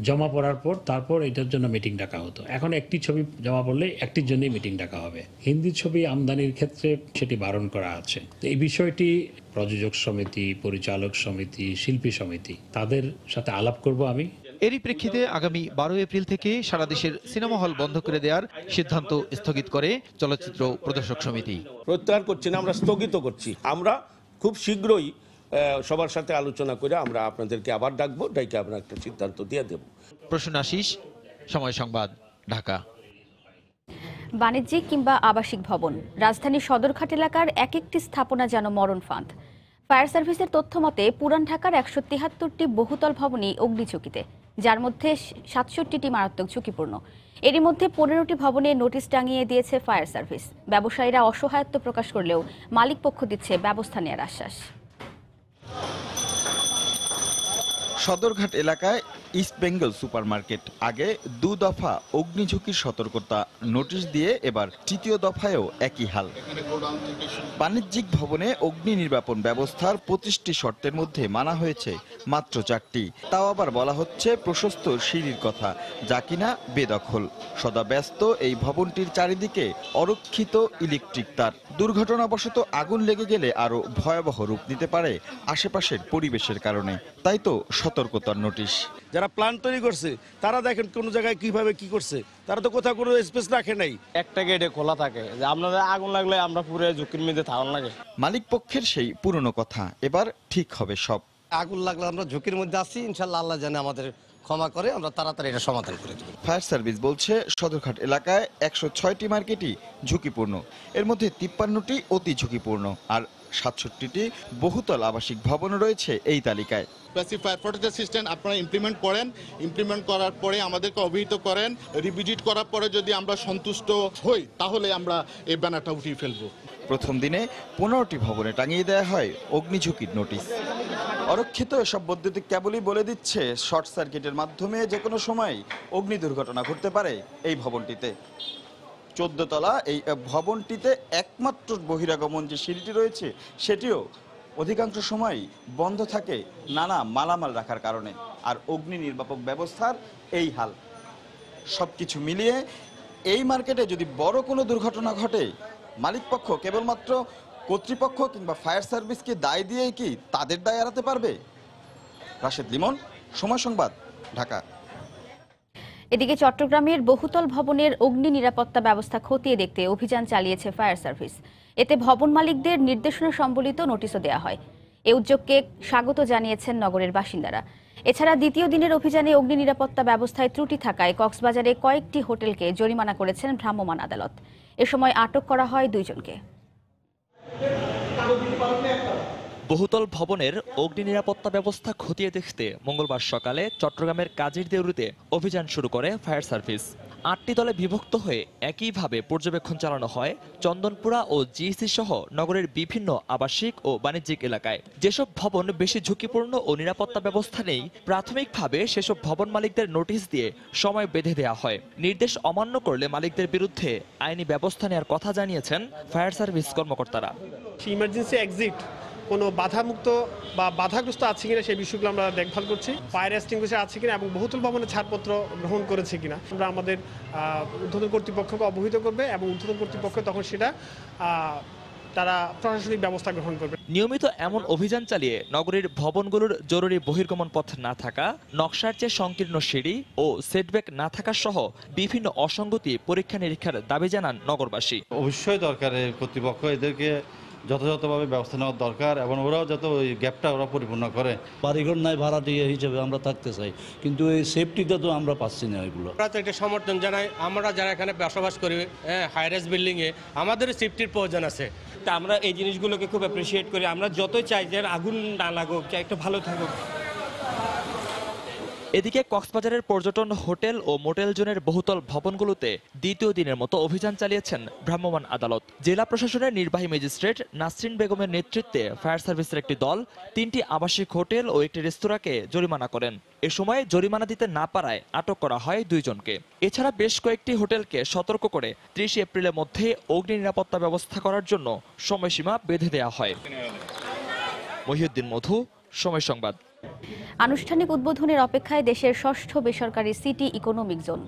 জমা পড়ার পর তারপর এটার জন্য মিটিং ডাকা হতো। এখন একটি ছবি জমা পড়লে একটির জন্যই মিটিং ডাকা হবে। হিন্দি ছবি আমদানির ক্ষেত্রে সেটি বারণ করা আছে। এই বিষয়টি প্রযোজক সমিতি, পরিচালক সমিতি, শিল্পী সমিতি তাদের সাথে আলাপ করব আমি। এরই প্রেক্ষিতে আগামী 12 এপ্রিল থেকে সারা দেশের সিনেমা হল বন্ধ করে দেওয়ার সিদ্ধান্ত স্থগিত করে চলচ্চিত্র প্রদর্শক সমিতি। প্রত্যাহার করছি না, আমরা স্থগিত করছি। আমরা খুব শীঘ্রই সবার সাথে আলোচনা করে আমরা আপনাদেরকে আবার ডাকবো, ডাইকে আমরা একটা সিদ্ধান্ত দিয়ে দেব। প্রসূন আশিস, সময় সংবাদ, ঢাকা। বাণিজ্যিক কিংবা আবাসিক ভবন, রাজধানীর সদরঘাট এলাকার এক একটি স্থাপনা যেন মরণ ফাঁদ। ফায়ার সার্ভিসের তথ্য মতে পুরান ঢাকার 173টি বহুতল ভবনই অগ্নিঝুঁকিতে, যার মধ্যে 67টি মারাত্মক ঝুঁকিপূর্ণ। এরই মধ্যে 15টি ভবনে নোটিশ টাঙিয়ে দিয়েছে ফায়ার সার্ভিস। ব্যবসায়ীরা অসহায়ত্ব প্রকাশ করলেও মালিক পক্ষ দিচ্ছে ব্যবস্থা নেওয়ার আশ্বাস। সদরঘাট এলাকায় ইস্ট বেঙ্গল সুপারমার্কেট আগে 2 দফা অগ্নিঝুঁকির সতর্কতা নোটিশ দিয়ে এবার 3য় দফায়ও একই হাল। বাণিজ্যিক ভবনে অগ্নি নির্বাপন ব্যবস্থার 25টি শর্তের মধ্যে মানা হয়েছে মাত্র 4টি, তাও আবার বলা হচ্ছে প্রশস্ত সিঁড়ির কথা, যা কিনা বেদখল। সদা ব্যস্ত এই ভবনটির চারিদিকে অরক্ষিত ইলেকট্রিক তার। দুর্ঘটনাবশত আগুন লেগে গেলে আরো ভয়াবহ রূপ নিতে পারে আশেপাশের পরিবেশের কারণে, তাই তো সতর্কতার নোটিশ। যারা প্ল্যান তৈরি করছে তারা দেখেন কোন জায়গায় কিভাবে কি করছে, তারা তো কোথাও কোনো স্পেস রাখে নাই। একটা গেটে খোলা থাকে, যে আপনাদের আগুন লাগলে আমরা পুরো ঝুঁকির মধ্যে থাকুন লাগে। মালিক পক্ষের সেই পুরনো কথা, এবার ঠিক হবে সব। আগুন লাগলে আমরা ঝুঁকির মধ্যে আছি, ইনশাল্লাহ আল্লাহ জানে আমাদের ক্ষমা করে আমরা তাড়াতাড়ি এটা সমাধান করে দেব। ফায়ার সার্ভিস বলছে সদরঘাট এলাকায় 106টি মার্কেটই ঝুঁকিপূর্ণ, এর মধ্যে 53টি অতি ঝুঁকিপূর্ণ আর 67টি বহুতল আবাসিক ভবন রয়েছে এই তালিকায়। প্যাসিভ ফায়ার প্রোটেকশন সিস্টেম আপনারা ইমপ্লিমেন্ট করেন, ইমপ্লিমেন্ট করার পরে আমাদেরকে অবহিত করেন, রিভিজিট করার পরে যদি আমরা সন্তুষ্ট হই তাহলে আমরা এই ব্যানারটা উঠিয়ে ফেলবো। প্রথম দিনে 15টি ভবনে টাঙিয়ে দেওয়া হয় অগ্নিঝুঁকির নোটিশ। অরক্ষিত এসব বৈদ্যুতিক কেবলই বলে দিচ্ছে শর্ট সার্কিটের মাধ্যমে যে কোনো সময় অগ্নি দুর্ঘটনা ঘটতে পারে এই ভবনটিতে। 14 তলা এই ভবনটিতে একমাত্র বহিরাগমন যে সিঁড়িটি রয়েছে সেটিও অধিকাংশ সময় বন্ধ থাকে নানা মালামাল রাখার কারণে, আর অগ্নি নির্বাপক ব্যবস্থার এই হাল। সবকিছু মিলিয়ে এই মার্কেটে যদি বড় কোনো দুর্ঘটনা ঘটে, মালিকপক্ষ কেবলমাত্র কর্তৃপক্ষ কিংবা ফায়ার সার্ভিসকে দায় দিয়েই কি তাদের দায় এড়াতে পারবে? রাশেদ লিমন, সময় সংবাদ, ঢাকা। এদিকে চট্টগ্রামের বহুতল ভবনের অগ্নি নিরাপত্তা ব্যবস্থা খতিয়ে দেখতে অভিযান চালিয়েছে ফায়ার সার্ভিস। এতে ভবন মালিকদের নির্দেশনা সম্বলিত নোটিশও দেওয়া হয়। এ উদ্যোগকে স্বাগত জানিয়েছেন নগরের বাসিন্দারা। এছাড়া দ্বিতীয় দিনের অভিযানে অগ্নি নিরাপত্তা ব্যবস্থায় ত্রুটি থাকায় কক্সবাজারে কয়েকটি হোটেলকে জরিমানা করেছেন ভ্রাম্যমাণ আদালত। এ সময় আটক করা হয় 2 জনকে। বহুতল ভবনের অগ্নি নিরাপত্তা ব্যবস্থা খতিয়ে দেখতে মঙ্গলবার সকালে চট্টগ্রামের কাজীর দেউরিতে অভিযান শুরু করে ফায়ার সার্ভিস। 8টি দলে বিভক্ত হয়ে একইভাবে পর্যবেক্ষণ চালানো হয় চন্দনপুরা ও জিইসি সহ নগরের বিভিন্ন আবাসিক ও বাণিজ্যিক এলাকায়। যেসব ভবন বেশি ঝুঁকিপূর্ণ ও নিরাপত্তা ব্যবস্থা নেই, প্রাথমিকভাবে সেসব ভবন মালিকদের নোটিশ দিয়ে সময় বেঁধে দেওয়া হয়। নির্দেশ অমান্য করলে মালিকদের বিরুদ্ধে আইনি ব্যবস্থা নেওয়ার কথা জানিয়েছেন ফায়ার সার্ভিস কর্মকর্তারা। ইমার্জেন্সি এক্সিট কোনো বাধামুক্ত বা বাধাগ্রস্ত আছে কিনা সেই বিষয়গুলো আমরা দেখভাল করছি, ফায়ার এক্সটিংগুইশার আছে কিনা এবং বহুতল ভবনের ছাড়পত্র গ্রহণ করেছে কিনা আমরা আমাদের ঊর্ধ্বতন কর্তৃপক্ষকে অবহিত করবে এবং ঊর্ধ্বতন কর্তৃপক্ষ তখন সেটা তারা প্রশাসনিক ব্যবস্থা গ্রহণ করবে। নিয়মিত এমন অভিযান চালিয়ে নগরীর ভবনগুলোর জরুরি বহির্গমন পথ না থাকা, নকশার চেয়ে সংকীর্ণ সিঁড়ি ও সেটব্যাক না থাকা সহ বিভিন্ন অসঙ্গতি পরীক্ষা নিরীক্ষার দাবি জানান নগরবাসী। অবশ্যই দরকার কর্তৃপক্ষ এদেরকে যথাযথভাবে ব্যবস্থা নেওয়ার দরকার এবং ওরাও যাতে ওই গ্যাপটা ওরা পরিপূর্ণ করে। বাড়িঘর নাই, ভাড়াটিয়া হিসেবে আমরা থাকতে চাই, কিন্তু এই সেফটিটা তো আমরা পাচ্ছি না। এগুলো আমরা তো এটা সমর্থন জানাই। আমরা যারা এখানে বসবাস করি হাই রাইজ বিল্ডিংয়ে, আমাদের সেফটির প্রয়োজন আছে। তা আমরা এই জিনিসগুলোকে খুব অ্যাপ্রিসিয়েট করি। আমরা যতই চাই যে আগুন না লাগুক, চাই একটু ভালো থাকুক। এদিকে কক্সবাজারের পর্যটন হোটেল ও মোটেল জোনের বহুতল ভবনগুলোতে দ্বিতীয় দিনের মতো অভিযান চালিয়েছেন ভ্রাম্যমাণ আদালত। জেলা প্রশাসনের নির্বাহী ম্যাজিস্ট্রেট নাসরিন বেগমের নেতৃত্বে ফায়ার সার্ভিসের একটি দল 3টি আবাসিক হোটেল ও একটি রেস্তোরাঁকে জরিমানা করেন। এ সময় জরিমানা দিতে না পারায় আটক করা হয় 2 জনকে। এছাড়া বেশ কয়েকটি হোটেলকে সতর্ক করে 30 এপ্রিলের মধ্যে অগ্নি নিরাপত্তা ব্যবস্থা করার জন্য সময়সীমা বেঁধে দেওয়া হয়। মহিউদ্দিন মধু, সময় সংবাদ। আনুষ্ঠানিক উদ্বোধনের অপেক্ষায় দেশের 6ষ্ঠ বেসরকারি সিটি ইকোনমিক জোন।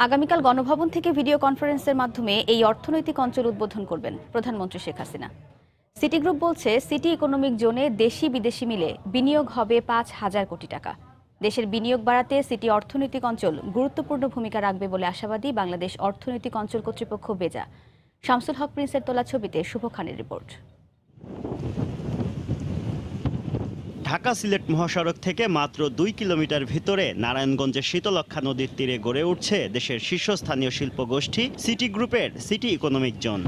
আগামীকাল গণভবন থেকে ভিডিও কনফারেন্সের মাধ্যমে এই অর্থনৈতিক অঞ্চল উদ্বোধন করবেন প্রধানমন্ত্রী শেখ হাসিনা। সিটি গ্রুপ বলছে, সিটি ইকোনমিক জোনে দেশি বিদেশি মিলে বিনিয়োগ হবে 5,000 কোটি টাকা। দেশের বিনিয়োগ বাড়াতে সিটি অর্থনৈতিক অঞ্চল গুরুত্বপূর্ণ ভূমিকা রাখবে বলে আশাবাদী বাংলাদেশ অর্থনৈতিক অঞ্চল কর্তৃপক্ষ বেজা। শামসুল হক প্রিন্সের তোলা ছবিতে শুভ খানের রিপোর্ট। ঢাকা সিলেট মহাসড়ক থেকে মাত্র 2 কিলোমিটার ভিতরে নারায়ণগঞ্জের শীতলক্ষ্যা নদীর তীরে গড়ে উঠছে দেশের শীর্ষস্থানীয় শিল্পগোষ্ঠী সিটি গ্রুপের সিটি ইকোনমিক জোন।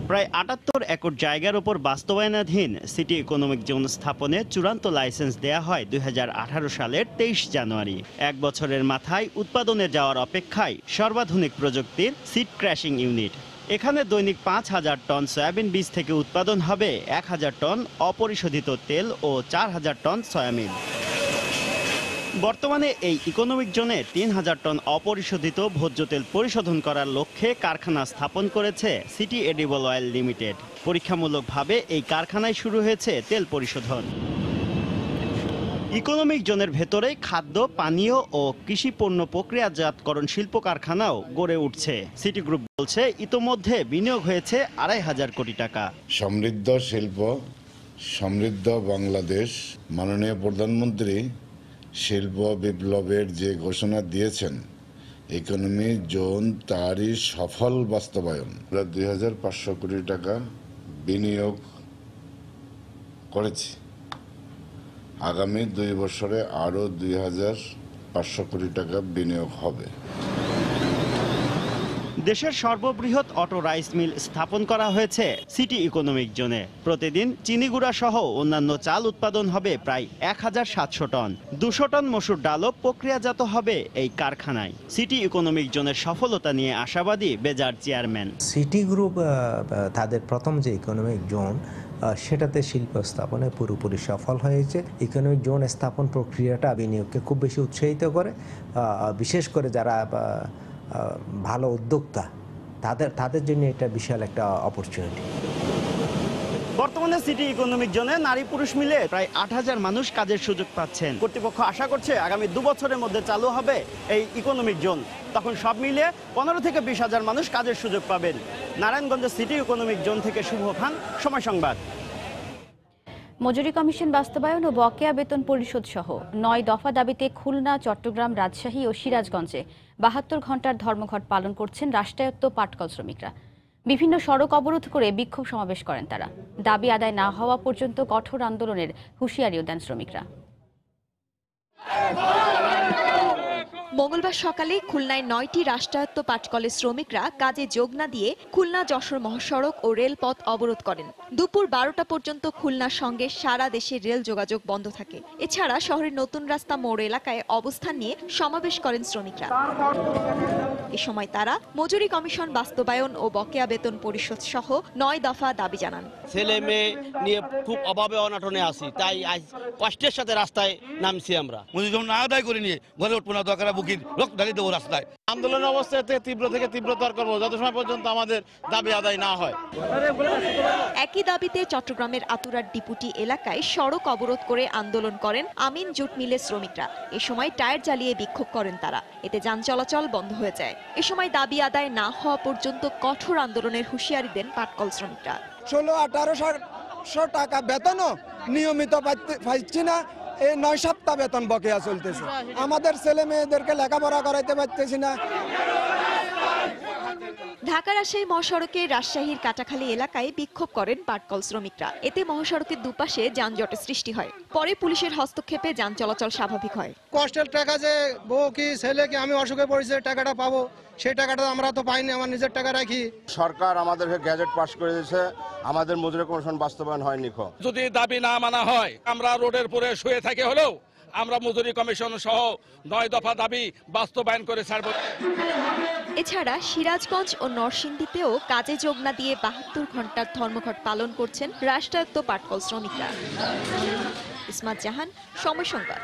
প্রায় 78 একর জায়গার ওপর বাস্তবায়নাধীন সিটি ইকোনমিক জোন স্থাপনে চূড়ান্ত লাইসেন্স দেয়া হয় 2018 সালের 23 জানুয়ারি। 1 বছরের মাথায় উৎপাদনে যাওয়ার অপেক্ষায় সর্বাধুনিক প্রযুক্তির সিড ক্র্যাশিং ইউনিট। এখানে দৈনিক 5,000 টন সয়াবিন বীজ থেকে উৎপাদন হবে 1,000 টন অপরিশোধিত তেল ও 4,000 টন সয়াবিন। বর্তমানে এই ইকোনমিক জোনে 3,000 টন অপরিশোধিত ভোজ্য তেল পরিশোধন করার লক্ষ্যে কারখানা স্থাপন করেছে সিটি এডিবল অয়েল লিমিটেড। পরীক্ষামূলকভাবে এই কারখানায় শুরু হয়েছে তেল পরিশোধন। ইকোনমিক জোনের ভেতরে খাদ্য, পানীয় ও কৃষি পণ্য প্রক্রিয়াজাতকরণ শিল্প কারখানাও গড়ে উঠছে। সিটি গ্রুপ বলছে, ইতোমধ্যে বিনিয়োগ হয়েছে 2,500 কোটি টাকা। সমৃদ্ধ শিল্প, সমৃদ্ধ বাংলাদেশ। মাননীয় প্রধানমন্ত্রী শিল্প বিপ্লবের যে ঘোষণা দিয়েছেন, ইকোনমি জোন তারই সফল বাস্তবায়ন। 2,500 কোটি টাকা বিনিয়োগ করেছি। আগামী 2 বছরে আরও 2,500 কোটি টাকা বিনিয়োগ হবে। দেশের সর্ববৃহৎ অটো রাইস মিল স্থাপন করা হয়েছে সিটি ইকোনমিক জোনে। প্রতিদিন চিনিগুড়া সহ অন্যান্য চাল উৎপাদন হবে প্রায় 1,700 টন। 200 টন মসুর ডালও প্রক্রিয়াজাত হবে এই কারখানায়। সিটি ইকোনমিক জোনের সফলতা নিয়ে আশাবাদী বেজার চেয়ারম্যান। সিটি গ্রুপ তাদের প্রথম যে ইকোনমিক জোন সেটাতে শিল্প স্থাপনে পুরোপুরি সফল হয়েছে। ইকোনমিক জোন স্থাপন প্রক্রিয়াটা বিনিয়োগকে খুব বেশি উৎসাহিত করে, বিশেষ করে যারা ভালো উদ্যোক্তা তাদের জন্য এটা বিশাল একটা অপরচুনিটি। বর্তমানে সিটি ইকোনমিক জোনে নারী পুরুষ মিলে প্রায় 8,000 মানুষ কাজের সুযোগ পাচ্ছেন। কর্তৃপক্ষ আশা করছে আগামী 2 বছরের মধ্যে চালু হবে এই ইকোনমিক জোন। তখন সব মিলিয়ে 15 থেকে 20,000 মানুষ কাজের সুযোগ পাবেন। নারায়ণগঞ্জের সিটি ইকোনমিক জোন থেকে শুভ খান, সময় সংবাদ। মজুরি কমিশন বাস্তবায়ন ও বকেয়া বেতন পরিশোধ সহ 9 দফা দাবিতে খুলনা, চট্টগ্রাম, রাজশাহী ও সিরাজগঞ্জে 72 ঘণ্টার ধর্মঘট পালন করছেন রাষ্ট্রায়ত্ত পাটকল শ্রমিকরা। বিভিন্ন সড়ক অবরোধ করে বিক্ষোভ সমাবেশ করেন তারা। দাবি আদায় না হওয়া পর্যন্ত কঠোর আন্দোলনের হুঁশিয়ারিও দেন শ্রমিকরা। মঙ্গলবার সকালে খুলনায় 9টি রাষ্ট্রায়ত্ত পাটকলের শ্রমিকরা কাজে যোগ না দিয়ে খুলনা যশোর মহাসড়ক ও রেলপথ অবরোধ করেন। দুপুর 12টা পর্যন্ত খুলনার সঙ্গে সারা দেশে রেল যোগাযোগ বন্ধ থাকে। এছাড়া শহরের নতুন রাস্তা মোড় এলাকায় অবস্থান নিয়ে সমাবেশ করেন শ্রমিকরা। এ সময় তারা মজুরি কমিশন বাস্তবায়ন ও বকেয়া বেতন পরিশোধ সহ 9 দফা দাবি জানান। ছেলে মেয়ে নিয়ে খুব অভাবে অনাটনে আছি, তাই আজ কষ্টের সাথে রাস্তায় নামছি। আমরা মজুরি যখন না আদায় করে নিয়ে ঘরে উঠবো না, দরকার বুকির রক্ত ঢালিয়ে দেবো রাস্তায়। আন্দোলনের অবস্থাতে তীব্র থেকে তীব্রতর করবো যত সময় পর্যন্ত আমাদের দাবি আদায় না হয়। একই দাবিতে চট্টগ্রামের আতুরার ডিপুটি এলাকায় সড়ক অবরোধ করে আন্দোলন করেন আমিন জুট মিলের শ্রমিকরা। এ সময় টায়ার জ্বালিয়ে বিক্ষোভ করেন তারা। এতে যান চলাচল বন্ধ হয়ে যায়। এ সময় দাবি আদায় না হওয়া পর্যন্ত কঠোর আন্দোলনের হুঁশিয়ারি দেন পাটকল শ্রমিকরা। 16-1800 টাকা বেতনও নিয়মিত পাচ্ছি না। এই 9 সপ্তাহ বেতন বকেয়া চলতেছে। আমাদের ছেলে মেয়েদেরকে লেখাপড়া করাইতে পারতেছি না। ঢাকা রাজশাহী মহাসড়কে রাজশাহীর কাটাখালী এলাকায় বিক্ষোভ করেন পাটকল শ্রমিকরা। এতে মহাসড়কের দুপাশে যানজটের সৃষ্টি হয়। পরে পুলিশের হস্তক্ষেপে যান চলাচল স্বাভাবিক হয়। কষ্টের টাকা যে বউ কি ছেলে কি আমি অসুখে পড়েছে টাকাটা পাবো, সেই টাকাটা আমরা তো পাইনি, আমার নিজের টাকা রাখি। সরকার আমাদেরকে গ্যাজেট পাস করে দিয়েছে, আমাদের মজুরি কমিশন বাস্তবায়ন হয়নি। যদি দাবি না মানা হয় আমরা রোডের পরে শুয়ে থাকে হলেও আমরা মজুরি কমিশন সহ 9 দফা দাবি বাস্তবায়ন করে ছাড়ব। এছাড়া সিরাজগঞ্জ ও নরসিংদীতেও কাজে যোগ না দিয়ে 72 ঘণ্টার ধর্মঘট পালন করছেন রাষ্ট্রায়ত্ত পাটকল শ্রমিকরা। ইসমাত জাহান, সময় সংবাদ।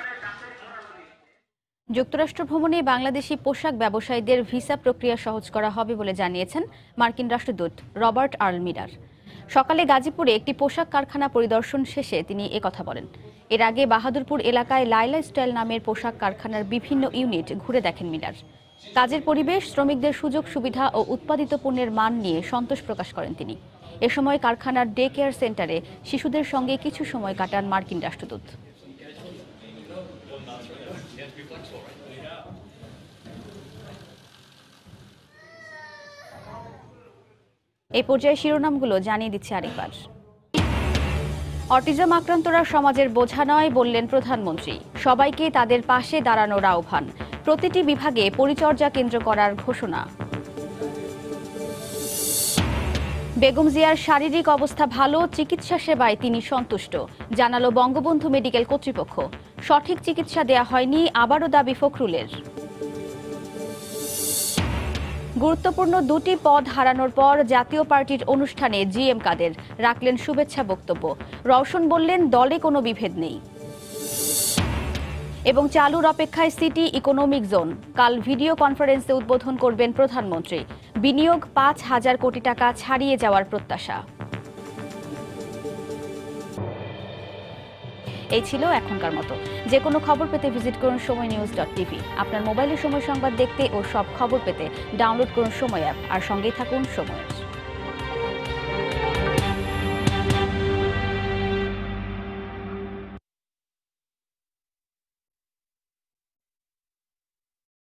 যুক্তরাষ্ট্র ভ্রমণে বাংলাদেশি পোশাক ব্যবসায়ীদের ভিসা প্রক্রিয়া সহজ করা হবে বলে জানিয়েছেন মার্কিন রাষ্ট্রদূত রবার্ট আর্ল মিলার। সকালে গাজীপুরে একটি পোশাক কারখানা পরিদর্শন শেষে তিনি একথা বলেন। এর আগে বাহাদুরপুর এলাকায় লাইলা স্টাইল নামের পোশাক কারখানার বিভিন্ন ইউনিট ঘুরে দেখেন মিলার। কাজের পরিবেশ, শ্রমিকদের সুযোগ সুবিধা ও উৎপাদিত পণ্যের মান নিয়ে সন্তোষ প্রকাশ করেন তিনি। এ সময় কারখানার ডে কেয়ার সেন্টারে শিশুদের সঙ্গে কিছু সময় কাটান মার্কিন রাষ্ট্রদূত। এই পর্যায়ে শিরোনামগুলো জানিয়ে দিচ্ছে আরেকবার। অটিজম আক্রান্তরা সমাজের বোঝা নয় বললেন প্রধানমন্ত্রী। সবাইকে তাদের পাশে দাঁড়ানোর আহ্বান। প্রতিটি বিভাগে পরিচর্যা কেন্দ্র করার ঘোষণা। বেগম জিয়ার শারীরিক অবস্থা ভালো, চিকিৎসা সেবায় তিনি সন্তুষ্ট, জানালো বঙ্গবন্ধু মেডিকেল কর্তৃপক্ষ। সঠিক চিকিৎসা দেয়া হয়নি, আবারও দাবি ফখরুলের। গুরুত্বপূর্ণ 2টি পদ হারানোর পর জাতীয় পার্টির অনুষ্ঠানে জিএম কাদের রাখলেন শুভেচ্ছা বক্তব্য। রওশন বললেন দলে কোনো বিভেদ নেই। এবং চালুর অপেক্ষায় সিটি ইকোনমিক জোন। কাল ভিডিও কনফারেন্সে উদ্বোধন করবেন প্রধানমন্ত্রী। বিনিয়োগ 5,000 কোটি টাকা ছাড়িয়ে যাওয়ার প্রত্যাশা। এই ছিল এখনকার মতো। যে কোনো খবর পেতে ভিজিট করুন সময়নিউজ.tv। আপনার মোবাইলে সময় সংবাদ দেখতে ও সব খবর পেতে ডাউনলোড করুন সময় অ্যাপ। আর সঙ্গেই থাকুন সময়ের।